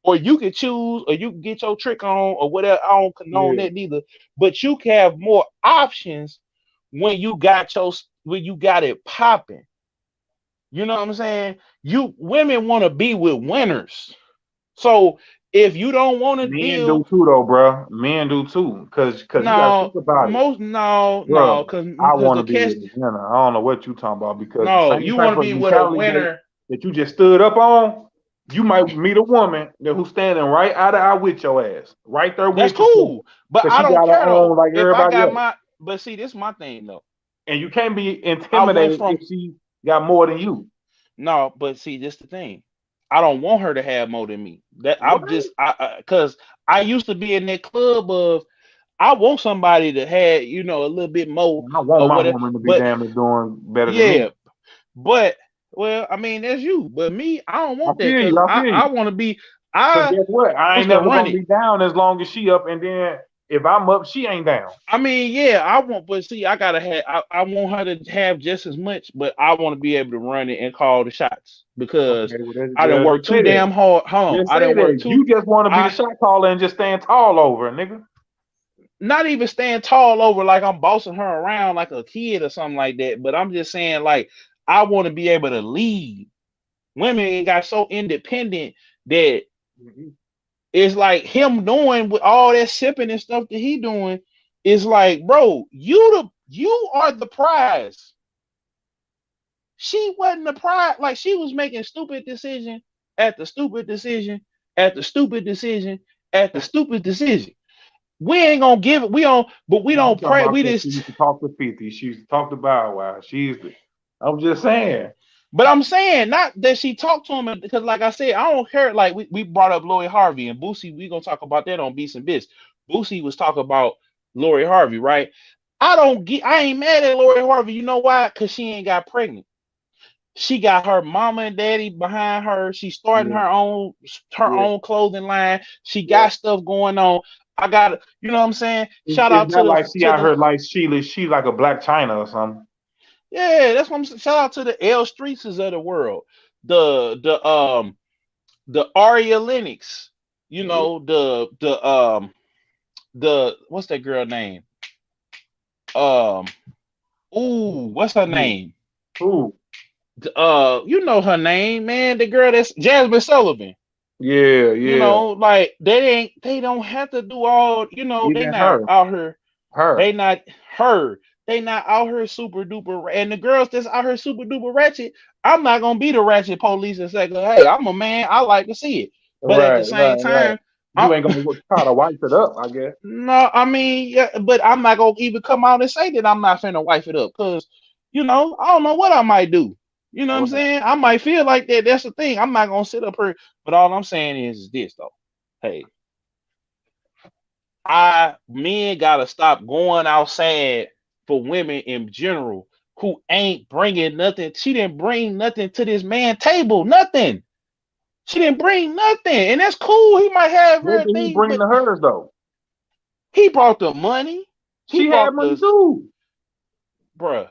or you could choose, or you can get your trick on, or whatever. I don't condone Yeah. that neither, but you can have more options when you got it popping. You know what I'm saying? You women want to be with winners. So if you don't want to Men do deal, too, though, bro. Men do too, cause you gotta no, think about it, no, bro. I because want the to be catch, with a winner. I don't know what you talking about, because the no, same you want type to of be with a mentality winner. that you just stood up on, you might meet a woman who's standing right out of eye with your ass, right there That's with you, cool, but cause I she don't got her care own though. like If I everybody got else, my, but see, this is my thing though. and you can't be I went intimidated from if she got more than you. No, but see, this the thing. I don't want her to have more than me. That What? I'm just because I used to be in that club of, I want somebody to have, a little bit more I want or my whatever. woman to be But damn near doing better than me. yeah, but well, I mean, that's you. But me, I don't I want that, feel because you. I feel I you. want to be, Cause I guess what? I what's ain't the never run gonna it. be down as long as she up, and then if I'm up, she ain't down. I mean, yeah, I want, but see, I gotta have, I want her to have just as much, but I want to be able to run it and call the shots, because Okay, I didn't work just too say that. damn hard. Hold on, Just I say didn't work that. too. You just want to be the I shot caller and just stand tall over it, nigga. Not even stand tall over like I'm bossing her around like a kid or something like that, but I'm just saying, like, I want to be able to lead. Women got so independent that Mhm. it's like him doing with all that sipping and stuff that he doing. Is like, bro, you are the prize. She wasn't the prize. Like, she was making stupid decision after stupid decision after stupid decision after stupid decision. We ain't gonna give it. We don't, but we No, I'm don't talking pray. about We that she just. used to talk to 50. She used to talk to Bow Wow. I'm just saying. But I'm saying, not that she talked to him, because, like I said, I don't care. Like, we brought up Lori Harvey and Boosie. We gonna talk about that on Beats and Bits. Boosie was talking about Lori Harvey, right? I ain't mad at Lori Harvey. You know why? Because she ain't got pregnant. She got her mama and daddy behind her. She's starting Yeah, her yeah, own clothing line. She yeah. got stuff going on. I got, you know what I'm saying? Shout It's out to not the like she to out the here like she like a Black China or something. Yeah, that's what I'm saying. Shout out to the L Streetses of the world. The Aria Lennox, Yeah. the what's that girl name? Um what's her Who? name? Who? You know her name, man. The girl that's Jasmine Sullivan. Yeah, yeah. Like, they don't have to do all, they Even not her. out here. Her. They not her. They not out here super duper. And the girls that's out here super duper ratchet, I'm not gonna be the ratchet police and say, hey, I'm a man. I like to see it. But at Right, the same right, right. time, You I, ain't gonna try to wipe it up, I guess. no, I mean, yeah, but I'm not gonna even come out and say that I'm not finna wife it up, because, I don't know what I might do. You know what All I'm right. saying? I might feel like that. That's the thing. I'm not gonna sit up here, but all I'm saying is this though. Hey, men gotta stop going outside for women in general who ain't bringing nothing. She didn't bring nothing to this man table. Nothing. She didn't bring nothing, and that's cool. He might have What did he everything, bring but to hers though? he brought the money. He She had brought money the too. bruh.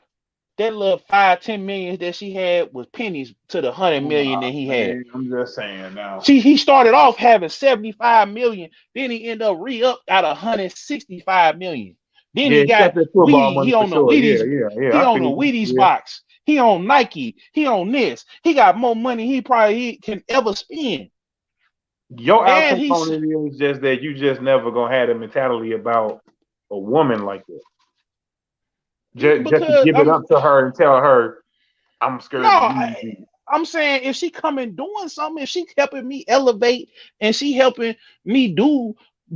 That little 5-10 million that she had was pennies to the 100 million that he had. Man, I'm just saying now. He started off having 75 million, then he ended up re-up at 165 million. Then Yeah, he he got got that football Wheaties, money he for on the sure. Wheaties, Yeah. he I on the feel you. Wheaties Yeah. box, he on Nike, he on this. He got more money he can ever spend. Your And outtake he's on it is just that you just never gonna have the mentality about a woman like that. Just to because give it up to her and tell her, I'm scared to lose you. I'm saying if she coming doing something, if she helping me elevate and she helping me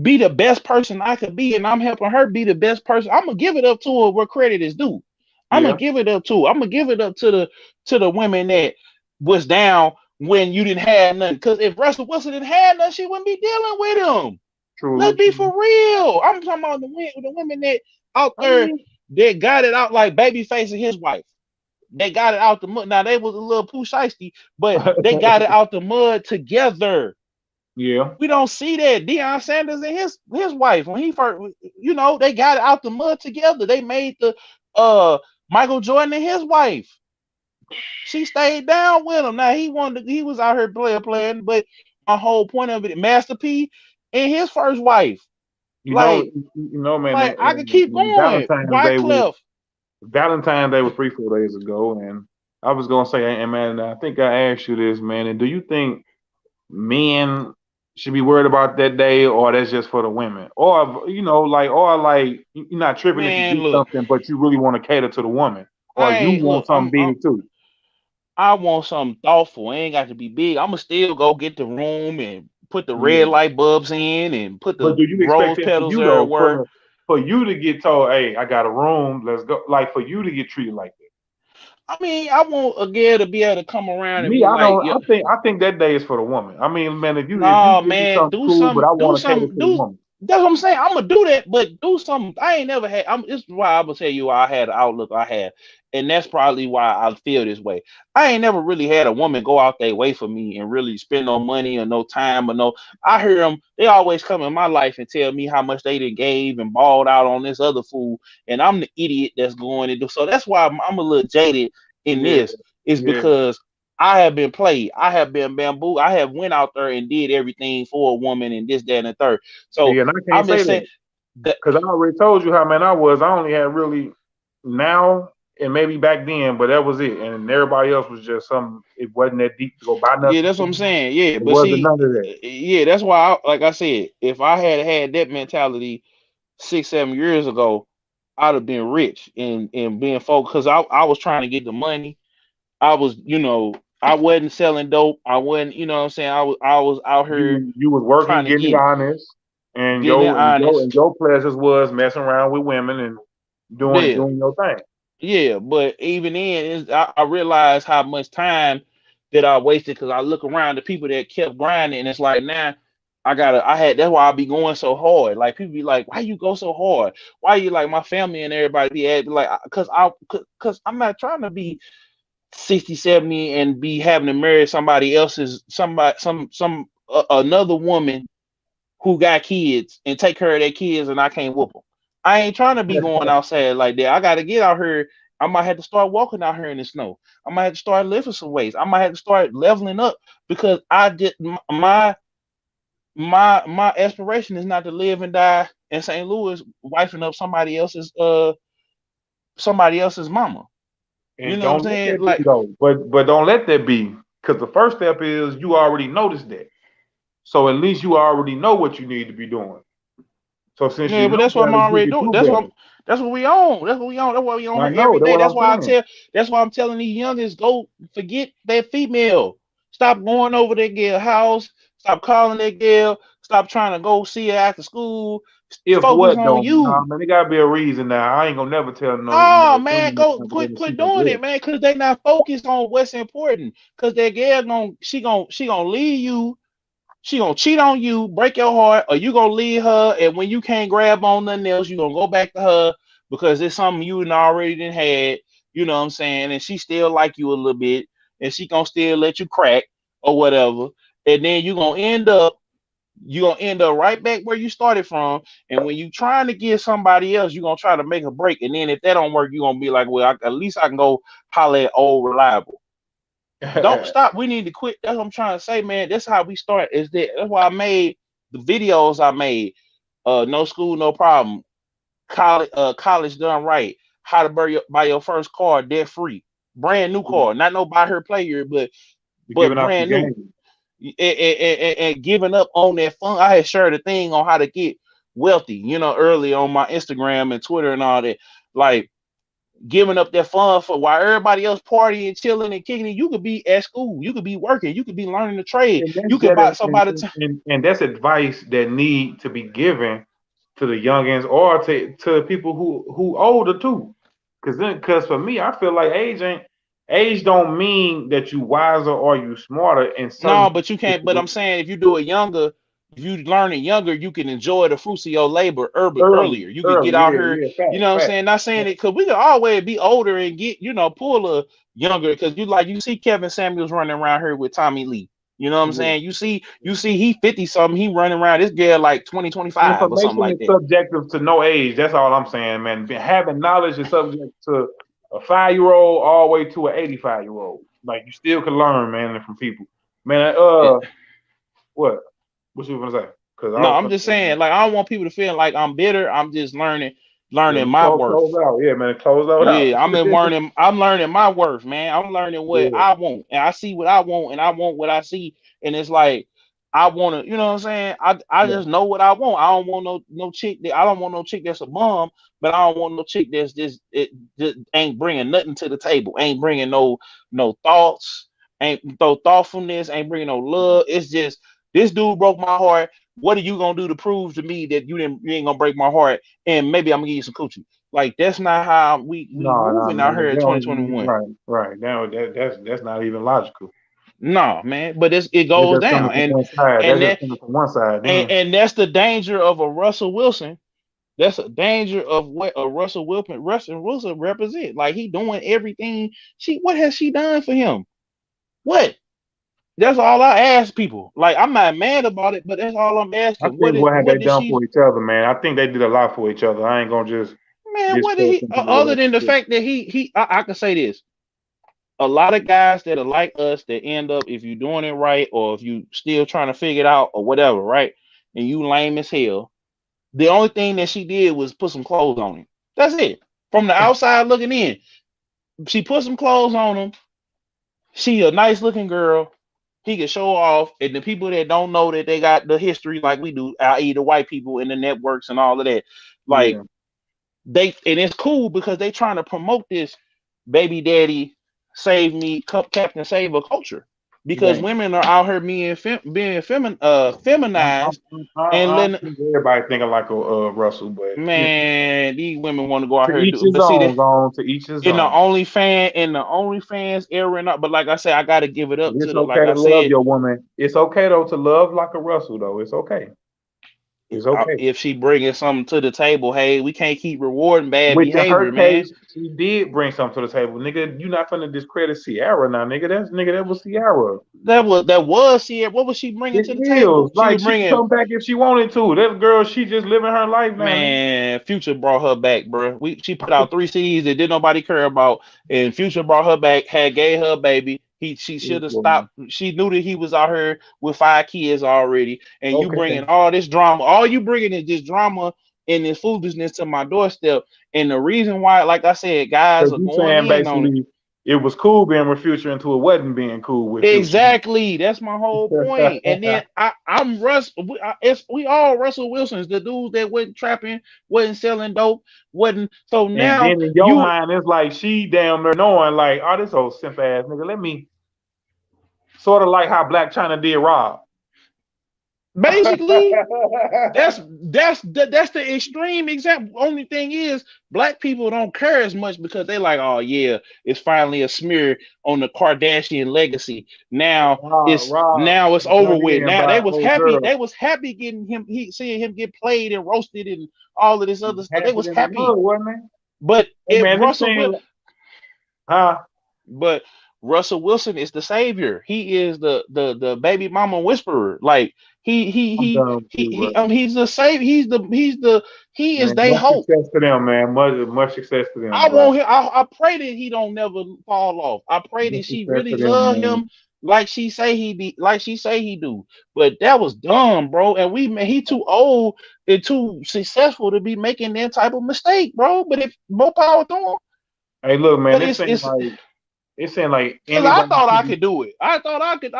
be the best person I could be, and I'm helping her be the best person, I'm gonna give it up to her where credit is due. I'm gonna Yeah, give it up to her. I'm gonna give it up to the women that was down when you didn't have nothing. Because if Russell Wilson didn't have nothing, she wouldn't be dealing with him. truly, Let's be true. for real. I'm talking about the women that out I there mean, that got it out like Babyface and his wife. They got it out the mud. Now they was a little poo shiesty, but they got it out the mud together. yeah. We don't see that. Deion Sanders and his wife, when he first, they got it out the mud together. They made the Michael Jordan and his wife. She stayed down with him. Now he was out here playing, but my whole point of it, Master P and his first wife. You know, Like, man. I could keep going. Valentine's Day was 3-4 days ago, and I was gonna say, and man, I think I asked you this, man. And do you think men should be worried about that day, or that's just for the women, or or you're not tripping if you Man, get look, something, but you really want to cater to the woman, or I you ain't want look. something big too. I want something thoughtful. It ain't got to be big. I'ma still go get the room and put the red Yeah. light bulbs in and put But the do you expect rose that for petals you though, everywhere. for you to get told, hey, I got a room, let's go, like for you to get treated like that? I mean, I want a girl to be able to come around and Me, be I like, don't. yeah, I think that day is for the woman. I mean, man, if you nah, give me man, something cool, but I do want to cater some, to the woman. that's what I'm saying. I'm gonna do that, but do something. I ain't never had. This is why I'm gonna tell you why I had the outlook I had, and that's probably why I feel this way. I ain't never really had a woman go out their way for me and really spend no money or no time or no. I hear them. They always come in my life and tell me how much they done gave and balled out on this other fool, and I'm the idiot that's going to do. So that's why I'm a little jaded in Yeah, this. Is yeah. because I have been played. I have been bamboo. I have went out there and did everything for a woman and this, that, and the third. So See, and I can't I'm say just saying that that, because I already told you how man I was. I only had really now and maybe back then, but that was it. And everybody else was just something. It wasn't that deep to go buy yeah, nothing that's what for I'm me. saying. Yeah, It but wasn't see, none of that. yeah, that's why, like I said, if I had that mentality 6-7 years ago, I'd have been rich and being focused because I was trying to get the money. I was, I wasn't selling dope. I wasn't, you know what I'm saying. I was out here You was working, trying to getting it honest, and getting it honest. your pleasures was messing around with women and Yeah. doing your thing. Yeah, but even then, I realized how much time that I wasted because I look around the people that kept grinding, and it's like now that's why I be going so hard. Like people be like, "Why you go so hard? Why you like my family and everybody be like, cause I'm not trying to be 60, 70 and be having to marry another woman who got kids and take care of their kids and I can't whoop them. I ain't trying to be going outside like that. I got to get out here. I might have to start walking out here in the snow. I might have to start lifting some weights. I might have to start leveling up because I did my aspiration is not to live and die in St. Louis wifing up somebody else's mama. You And know what I'm don't let saying? that be Like, though. But don't let that be because the first step is you already noticed that. So at least you already know what you need to be doing. So since you yeah, but know that's what I'm better, you already can doing. do better. That's what we own. That's what we own. That's why we on I here know. every That's day. what I'm saying. That's why I'm telling these youngins go forget that female. Stop going over that girl house. Stop calling that girl. Stop trying to go see her after school. If Focus what on though? Nah, you. man, there gotta be a reason now. I ain't gonna never tell Oh no man, women go that she quit gonna doing live. it, man, because they not focused on what's important. Because that girl she gonna leave you. She gonna cheat on you, break your heart, or you gonna leave her, and when you can't grab on nothing else, you gonna go back to her because it's something you already done had, you know what I'm saying, and she still like you a little bit, and she gonna still let you crack or whatever, and then you gonna end up right back where you started from, and when you trying to get somebody else, you gonna try to make a break, and then if that don't work, you gonna be like, well, at least I can go holler at old reliable. Don't stop. We need to quit. That's what I'm trying to say, man. That's how we start. That's why I made the videos I made. No school, no problem. College done right. How to buy your first car debt free. Brand new car. Not no buy her player, but You're giving out the brand new. game. And giving up on that fun. I had shared a thing on how to get wealthy, early on my Instagram and Twitter and all that. Like giving up that fun for while everybody else partying, chilling, and kicking it. You could be at school, you could be working, you could be learning the trade, And that's you could buy that, somebody to. and that's advice that need to be given to the youngins or to people who older too. Because for me, I feel like age don't mean that you wiser or you smarter in No, certain but you can't. But I'm situations. saying if you do it younger, if you learn it younger, you can enjoy the fruits of your labor earlier. You could get Early, out yeah, here. yeah, You know what I'm fact. saying? Not saying it because we could always be older and get pull a younger because you see Kevin Samuels running around here with Tommy Lee. You know what I'm Yeah. saying? You see he 50 something. He running around this girl like 2025 or something Information like is that. subjective to no age. That's all I'm saying, man. Having knowledge is subject to a 5-year-old all the way to an 85-year-old. Like you still can learn, man, from people. Man, what? What you gonna say? Because I No, was I'm just saying, like, I don't want people to feel like I'm bitter. I'm just yeah, learning my close worth. out. Yeah, man, close out. Yeah, I'm learning my worth, man. I'm learning what Yeah, I want. And I see what I want and I want what I see. And it's like I wanna, you know what I'm saying? I yeah. just know what I want. I don't want no chick that I don't want no chick that's a bum, but I don't want no chick that's just ain't bringing nothing to the table. Ain't bringing no thoughts, ain't no thoughtfulness, ain't bringing no love. It's just this dude broke my heart. What are you gonna do to prove to me that you ain't gonna break my heart? And maybe I'm gonna give you some coochie. Like that's not how we No, moving out man. here in 2021. Right. Now that's not even logical. No, man. But it That's goes just coming down, from one side. and That's just that coming from one side. Then and that's the danger of a Russell Wilson. That's a danger of what a Russell Wilson represent. Like he doing everything. What has she done for him? What? That's all I ask people. Like I'm not mad about it, but that's all I'm I asking. think what have they What did done she? for each other, man? I think they did a lot for each other. I ain't gonna just Man, what did discuss he? into the Other than the relationship. fact that I can say this. A lot of guys that are like us that end up if you're doing it right or if you still trying to figure it out or whatever, right? And you lame as hell. The only thing that she did was put some clothes on him. That's it. From the outside looking in, she put some clothes on him. She a nice looking girl. He can show off, and the people that don't know that they got the history like we do, i.e., the white people in the networks and all of that, like Yeah. and it's cool because they trying to promote this baby daddy save me captain save a culture because Right. women are out here being feminized and I don't letting think everybody thinking like a Russell, but man these women want to go out to here and each do his but see own, that gone to each his own. in the OnlyFans era and all, but like I said I got to give it But up to it's the like okay I to love said your woman. It's okay though to love like a Russell though. It's okay. It's okay. if she bringing something to the table, hey, we can't keep rewarding bad Which in her behavior, man. case, she did bring something to the table, nigga. You not finna discredit Ciara now, nigga. That was Ciara. That was Sierra. What was she bringing It to the is table? She like was she can bringing come back if she wanted to. That girl, she just living her life now, nigga. man. Future brought her back, bro. She put out 3 CDs that did nobody care about, and Future brought her back. Had gave her a baby. She should have stopped. She knew that he was out here with 5 kids already, and you Okay. bringing all this drama. All you bringing is this drama and this foolishness to my doorstep. And the reason why, like I said, guys Because are you going saying in on it. basically it was cool being with Future until it wasn't being cool with Future. Exactly. That's my whole point. And then I'm Russ. We all Russell Wilsons, the dudes that wasn't trapping, wasn't selling dope, wasn't. So And now then in your you, mind, it's like she damn near knowing, like, oh, this old simp ass nigga. Let me sort of like how Black China did Rob. Basically, that's the extreme example. Only thing is, black people don't care as much because they like, oh yeah, it's finally a smear on the Kardashian legacy. Now Rob, it's over done with. in Now by they an was old happy. girl. They was happy getting him. Seeing him get played and roasted and all of this other stuff. They Happy was in the happy. mud, wasn't it? But Hey if man, this Russell thing, Will, huh? but Russell Wilson is the savior. He is the baby mama whisperer. Like I'm done with you, bro. he's the savior. He is Man, they much hope. success to them, man. Much success to them, I bro. want him. I pray that he don't never fall off. I pray that Much she success really to them, love man. him like she say he be, like she say he do. But that was dumb, bro. And he too old and too successful to be making that type of mistake, bro. But if more power to him. Hey, look, man, But this thing it's like it's saying like Cause I anybody thought I should be. could do it. I thought I could.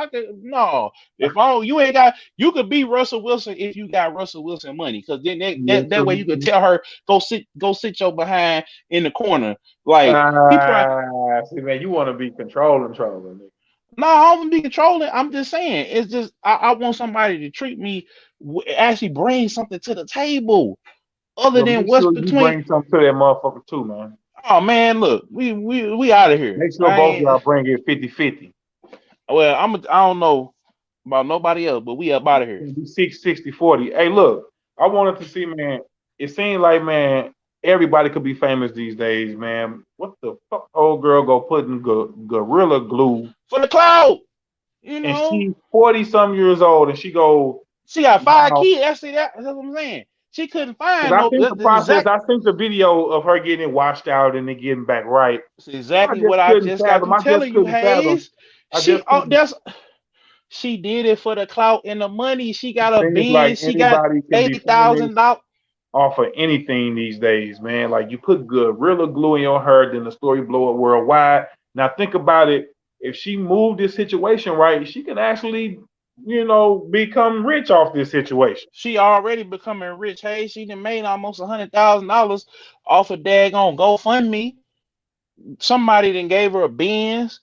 No, if I don't, you ain't got. You could be Russell Wilson if you got Russell Wilson money. Cause then Yes, that sir. way you could tell her go sit your behind in the corner. Like he probably See, man, you want to be controlling, nigga. no, I don't be controlling. I'm just saying it's just I want somebody to treat me actually bring something to the table other Well, than make what's sure you between. bring something to that motherfucker too, man. Oh man, look, we out of here. Make sure both of y'all bring it 50-50. Well, I don't know about nobody else, but we up out of here. 60-40. Hey, look, I wanted to see, man. It seems like, man, everybody could be famous these days, man. What the fuck, old girl go put in gorilla glue, For the cloud, you and know. she's 40 some years old, and she go, She got 5 wow. kids. That's what I'm saying. She couldn't Because find I no think the the process, exact. I think the video of her getting it washed out and then getting back right. It's I exactly just what I couldn't just got fathom. through I just telling you, couldn't fathom. Haze. I just couldn't. She did it for the clout and the money. She got a Seems like Benz. She got anybody can be famous $80,000. off of anything these days, man. Like you put gorilla glue in your hair, then the story blow up worldwide. Now think about it. If she moved this situation right, she can actually, become rich off this situation. She already becoming rich. Hey, she done made almost $100,000 off of daggone GoFundMe. Somebody then gave her a Benz.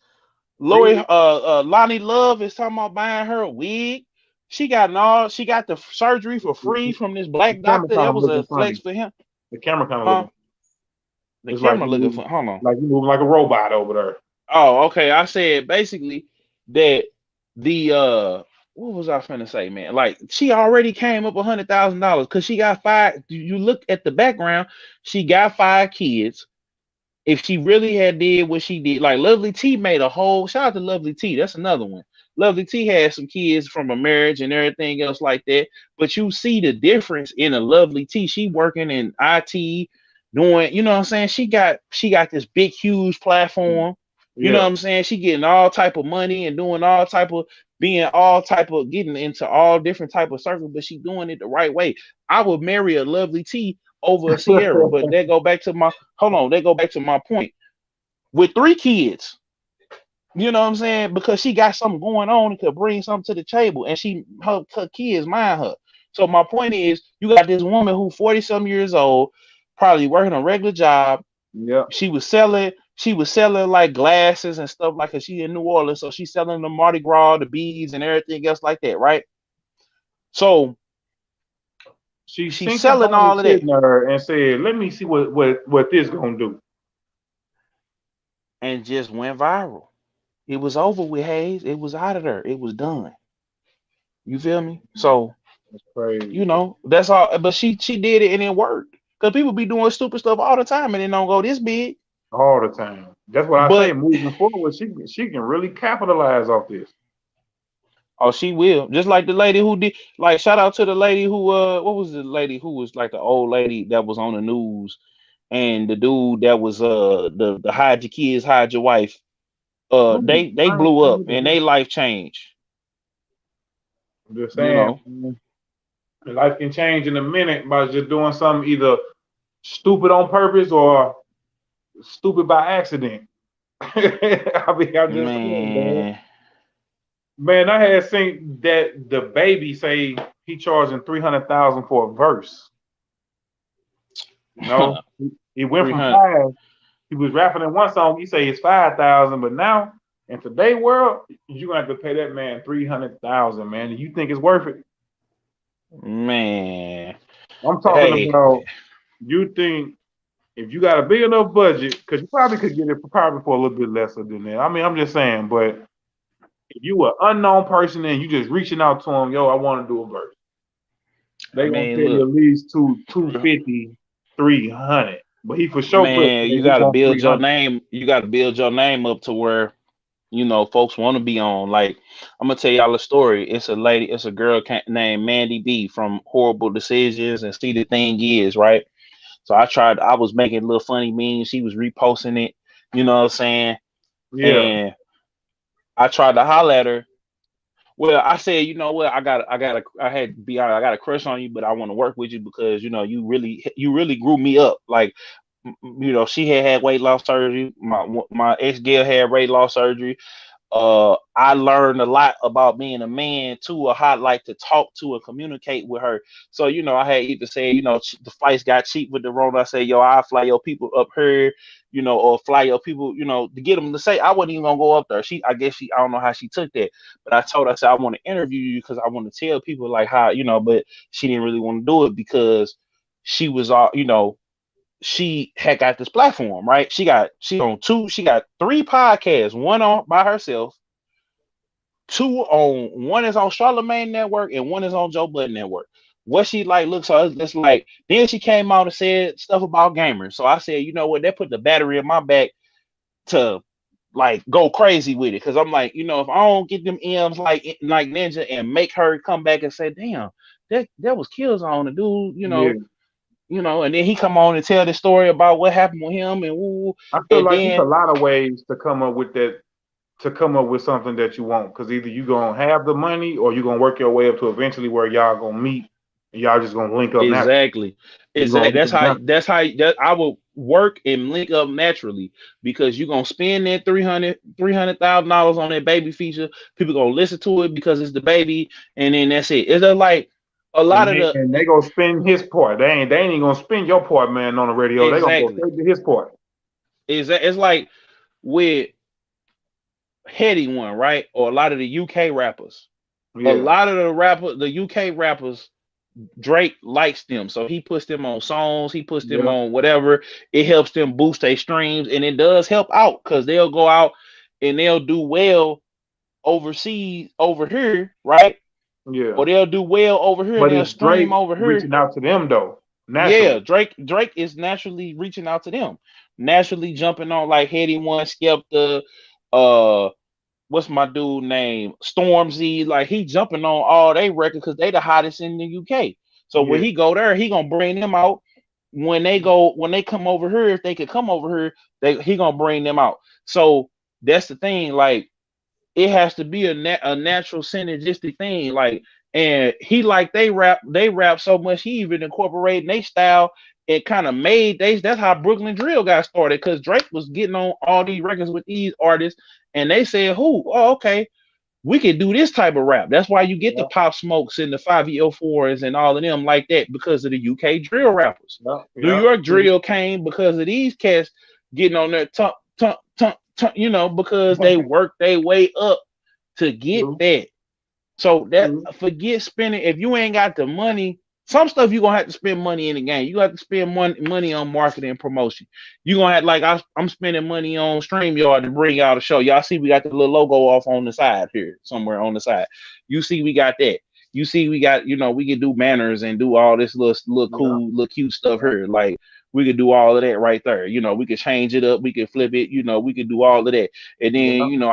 See, Lonnie Love is talking about buying her a wig. She got the surgery for free the from this the black camera doctor. kind That of was a looking flex funny. for him. The camera kind of Huh? looking. The It's like camera looking for hold on. you moving like a robot over there. Oh, okay. I said basically that the what was I finna say, man? Like she already came up $100,000 because she got 5. You look at the background, she got 5 kids. If she really had did what she did, like Lovely T made a whole shout out to Lovely T. That's another one. Lovely T had some kids from a marriage and everything else like that. But you see the difference in a Lovely T. She working in IT, doing, you know what I'm saying? She got this big, huge platform. You know what Yeah. I'm saying? She getting all type of money and doing all type of being all type of getting into all different type of circles, but she doing it the right way. I would marry a Lovely T over a Ciara, but they go back to my hold on, they go back to my point. With 3 kids, you know what I'm saying? Because she got something going on and could bring something to the table, and her kids mind her. So my point is, you got this woman who 40 some years old, probably working a regular job. Yeah. She was selling like glasses and stuff like that. She in New Orleans, so she's selling the Mardi Gras, the beads, and everything else like that, right? So She she's seen selling somebody all of that sitting there and said, "Let me see what this gonna do." and just went viral. It was over with, Haze. It was out of there. It was done. You feel me? So, That's crazy. that's all. But she did it and it worked. Because people be doing stupid stuff all the time and it don't go this big. All the time. That's what I say. But Moving forward, she can really capitalize off this. oh, she will. Just like the lady who did, like, shout out to the lady who what was the lady who was like the old lady that was on the news, and the dude that was the hide your kids, hide your wife. They blew up and they life changed. I'm just You saying, know. man, life can change in a minute by just doing something either stupid on purpose or stupid by accident. I'm just saying, man. Man. Man, I had seen that the baby say he charging 300,000 for a verse. He went from 300. 5. He was rapping in one song. He say it's 5,000, but now in today's world, you gonna have to pay that man 300,000, man. Do you think it's worth it? Man, I'm talking hey, about you think if you got a big enough budget, because you probably could get it probably for a little bit lesser than that. I mean, I'm just saying, but if you an unknown person and you just reaching out to them, yo, I want to do a verse, I they gonna mean, pay you look, at least 250, 300. But he for sure put man, hey, you he got to want build your 300. name. You got to build your name up to where folks want to be on. Like, I'm gonna tell y'all a story. It's a lady, it's a girl named Mandy B from Horrible Decisions and See the Thing Is, right? So I was making little funny memes. She was reposting it, you know what I'm saying? Yeah, And I tried to holler at her. Well, I said, you know what, I had to be honest, I got a crush on you, but I want to work with you because you really grew me up. Like, she had weight loss surgery. My ex Gail had weight loss surgery. I learned a lot about being a man too, or how I like to talk to and communicate with her. So, I had either say, the flights got cheap with the Rona. I say, yo, I'll fly your people up here, or fly your people, to get them to say, I wasn't even gonna go up there. I don't know how she took that, but I told her, I said, I want to interview you because I want to tell people like how, but she didn't really want to do it because she was all, she had got this platform, right? She got three podcasts, one on by herself, one is on Charlemagne Network and one is on Joe Budden Network. What she like looks so it's like then she came out and said stuff about gamers. So I said, you know what, that put the battery in my back to like go crazy with it. Cause I'm like, if I don't get them M's like Ninja and make her come back and say, damn, that was KillZone, the dude, yeah. and then he come on and tell the story about what happened with him and woo, I feel and like it's a then lot of ways to come up with that, to come up with something that you want. Because either you gonna have the money or you gonna work your way up to eventually where y'all gonna meet and y'all just gonna link up naturally. exactly. You gonna Exactly. link up naturally. That I will work and link up naturally because you're gonna spend that $300,000 on that baby feature. People gonna listen to it because it's the baby, and then that's it. It's just like a lot And of they the and they gonna spend his part. They ain't even gonna spend your part, man, on the radio. They gonna go exactly. straight to his part. It's like with Heady One, right? Or a lot of the UK rappers. A Yeah, lot of the UK rappers, Drake likes them, so he puts them on songs, he puts them yeah, on whatever. It helps them boost their streams, and it does help out because they'll go out and they'll do well overseas over here, right? yeah. Or they'll do well over here and But they'll it's stream Drake over here. reaching out to them though, Yeah, naturally. Drake is naturally reaching out to them, naturally jumping on like Heady One, Skepta, uh, what's my dude name? Stormzy, like he jumping on all they records because they the hottest in the UK. So when Yeah, he go there, he gonna bring them out. When they come over here, if they could come over here, he gonna bring them out. So that's the thing. Like it has to be a natural synergistic thing. Like and he like they rap so much he even incorporated their style. It kind of made that's how Brooklyn Drill got started because Drake was getting on all these records with these artists and they said, "Who? Oh, okay, we can do this type of rap." That's why you get the yeah, Pop Smokes and the 504s and all of them like that because of the UK drill rappers. yeah, New yeah. York drill came because of these cats getting on their because they worked their way up to get True, that. So that true. forget spending. If you ain't got the money, some stuff you gonna have to spend money in the game. You have to spend money on marketing and promotion. You gonna have like I'm spending money on StreamYard to bring y'all the show. Y'all see we got the little logo off on the side here, somewhere on the side. You see we got that. You see we got we can do banners and do all this little Yeah, cool, little cute stuff yeah, here. Like we could do all of that right there. We could change it up. We could flip it. We could do all of that. And then yeah.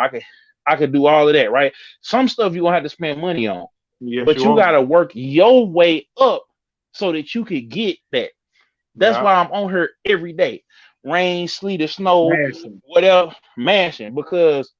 I could do all of that, right? Some stuff you're gonna have to spend money on, Yes, but you you are. gotta work your way up so that you could get that. That's Yeah, why I'm on her every day, rain, sleet, or snow, smashing. whatever, mashing, because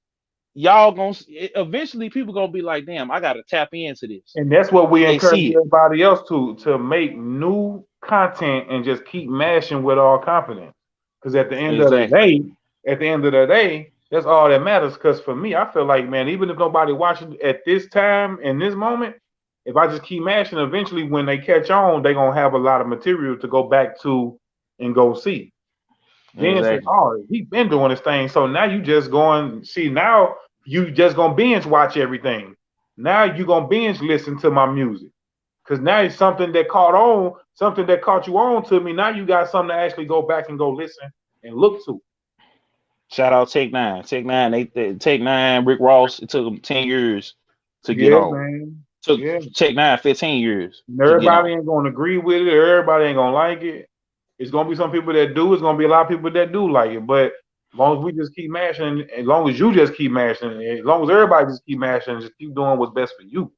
y'all gonna eventually people gonna be like, damn, I gotta tap into this And that's what we when they encourage see it. everybody else to make new content and just keep mashing with all confidence. Because Exactly, at the end of the day, that's all that matters. Because for me, I feel like, man, even if nobody watching at this time in this moment, if I just keep mashing, eventually when they catch on, they're gonna have a lot of material to go back to and go see. Then say, exactly, oh, he been doing this thing. So now you just going see now you just gonna binge watch everything. Now you gonna binge listen to my music Because now it's something that caught on, something that caught you on to me. Now you got something to actually go back and go listen and look to. Shout out Tech Nine. Tech Nine, Tech Nine, Rick Ross, it took them 10 years to get Yeah, on. man. Took Yeah. Tech Nine 15 years to get Everybody on. ain't gonna agree with it, everybody ain't gonna like it. It's gonna be some people that do, it's gonna be a lot of people that do like it. But as long as we just keep mashing, as long as you just keep mashing, as long as everybody just keep mashing, just keep doing what's best for you.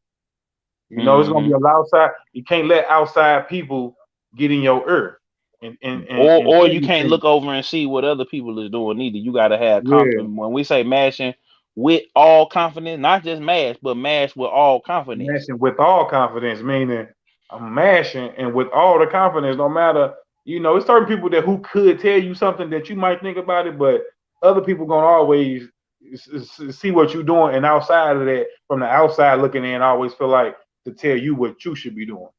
You know, it's gonna be a lot outside. You can't let outside people get in your ear and Or tell you you can't things. look over and see what other people is doing either. You gotta have Yeah, confidence. When we say mashing with all confidence, not just mash, but mash with all confidence. mashing with all confidence, meaning I'm mashing and with all the confidence, no matter, it's certain people that who could tell you something that you might think about it, but other people gonna always see what you're doing, and outside of that, from the outside looking in, always feel like to tell you what you should be doing.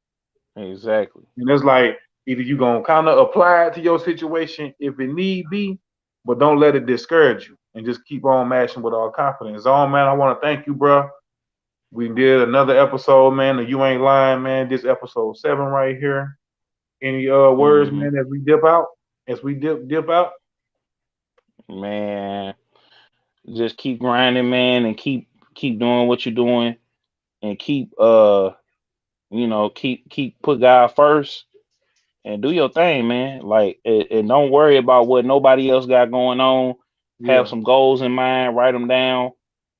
Exactly. And it's like either you gonna kind of apply it to your situation if it need be, but don't let it discourage you, and just keep on mashing with all confidence. Man, I want to thank you, bro. We did another episode, man. The You Ain't Lying, man. This episode 7 right here. Any words, man, as we dip out? As we dip out? Man, just keep grinding, man, and keep doing what you're doing, and keep keep put God first and do your thing, man. Like, and don't worry about what nobody else got going on. Have Yeah. some goals in mind, write them down.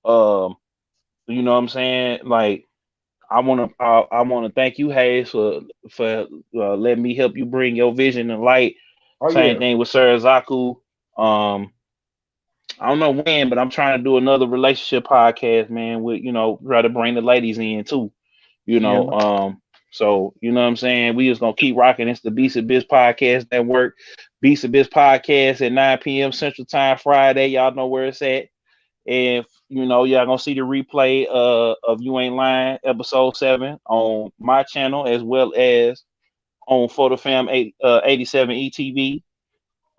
Um, you know what I'm saying? Like, I wanna thank you, Haze, for letting me help you bring your vision and light. Oh Same yeah. thing with Sir Zaku. Um, I don't know when, but I'm trying to do another relationship podcast, man. With try to bring the ladies in too. You Yeah. know, so you know what I'm saying. We just gonna keep rocking. It's the Beast of Biz Podcast Network. Beast of Biz Podcast at 9 p.m. Central Time Friday. Y'all know where it's at. And y'all gonna see the replay of You Ain't Lying episode 7 on my channel, as well as on PhotoFam 87 ETV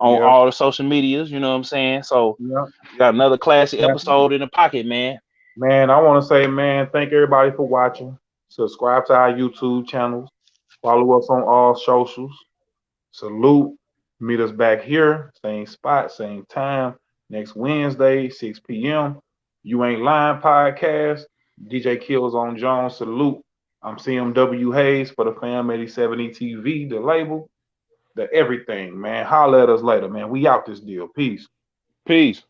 on Yeah. all the social medias. You know what I'm saying? So Yeah. we got another classic episode in the pocket, man. Man, I want to say, man, thank everybody for watching. Subscribe to our YouTube channels. Follow us on all socials. Salute. Meet us back here, same spot, same time, next Wednesday, 6 p.m. You Ain't Lying podcast. DJ KillZownJones. Salute. I'm CMW Haze for the Fam 87 ETV, the label, the everything, man. Holla at us later, man. We out this deal. Peace. Peace.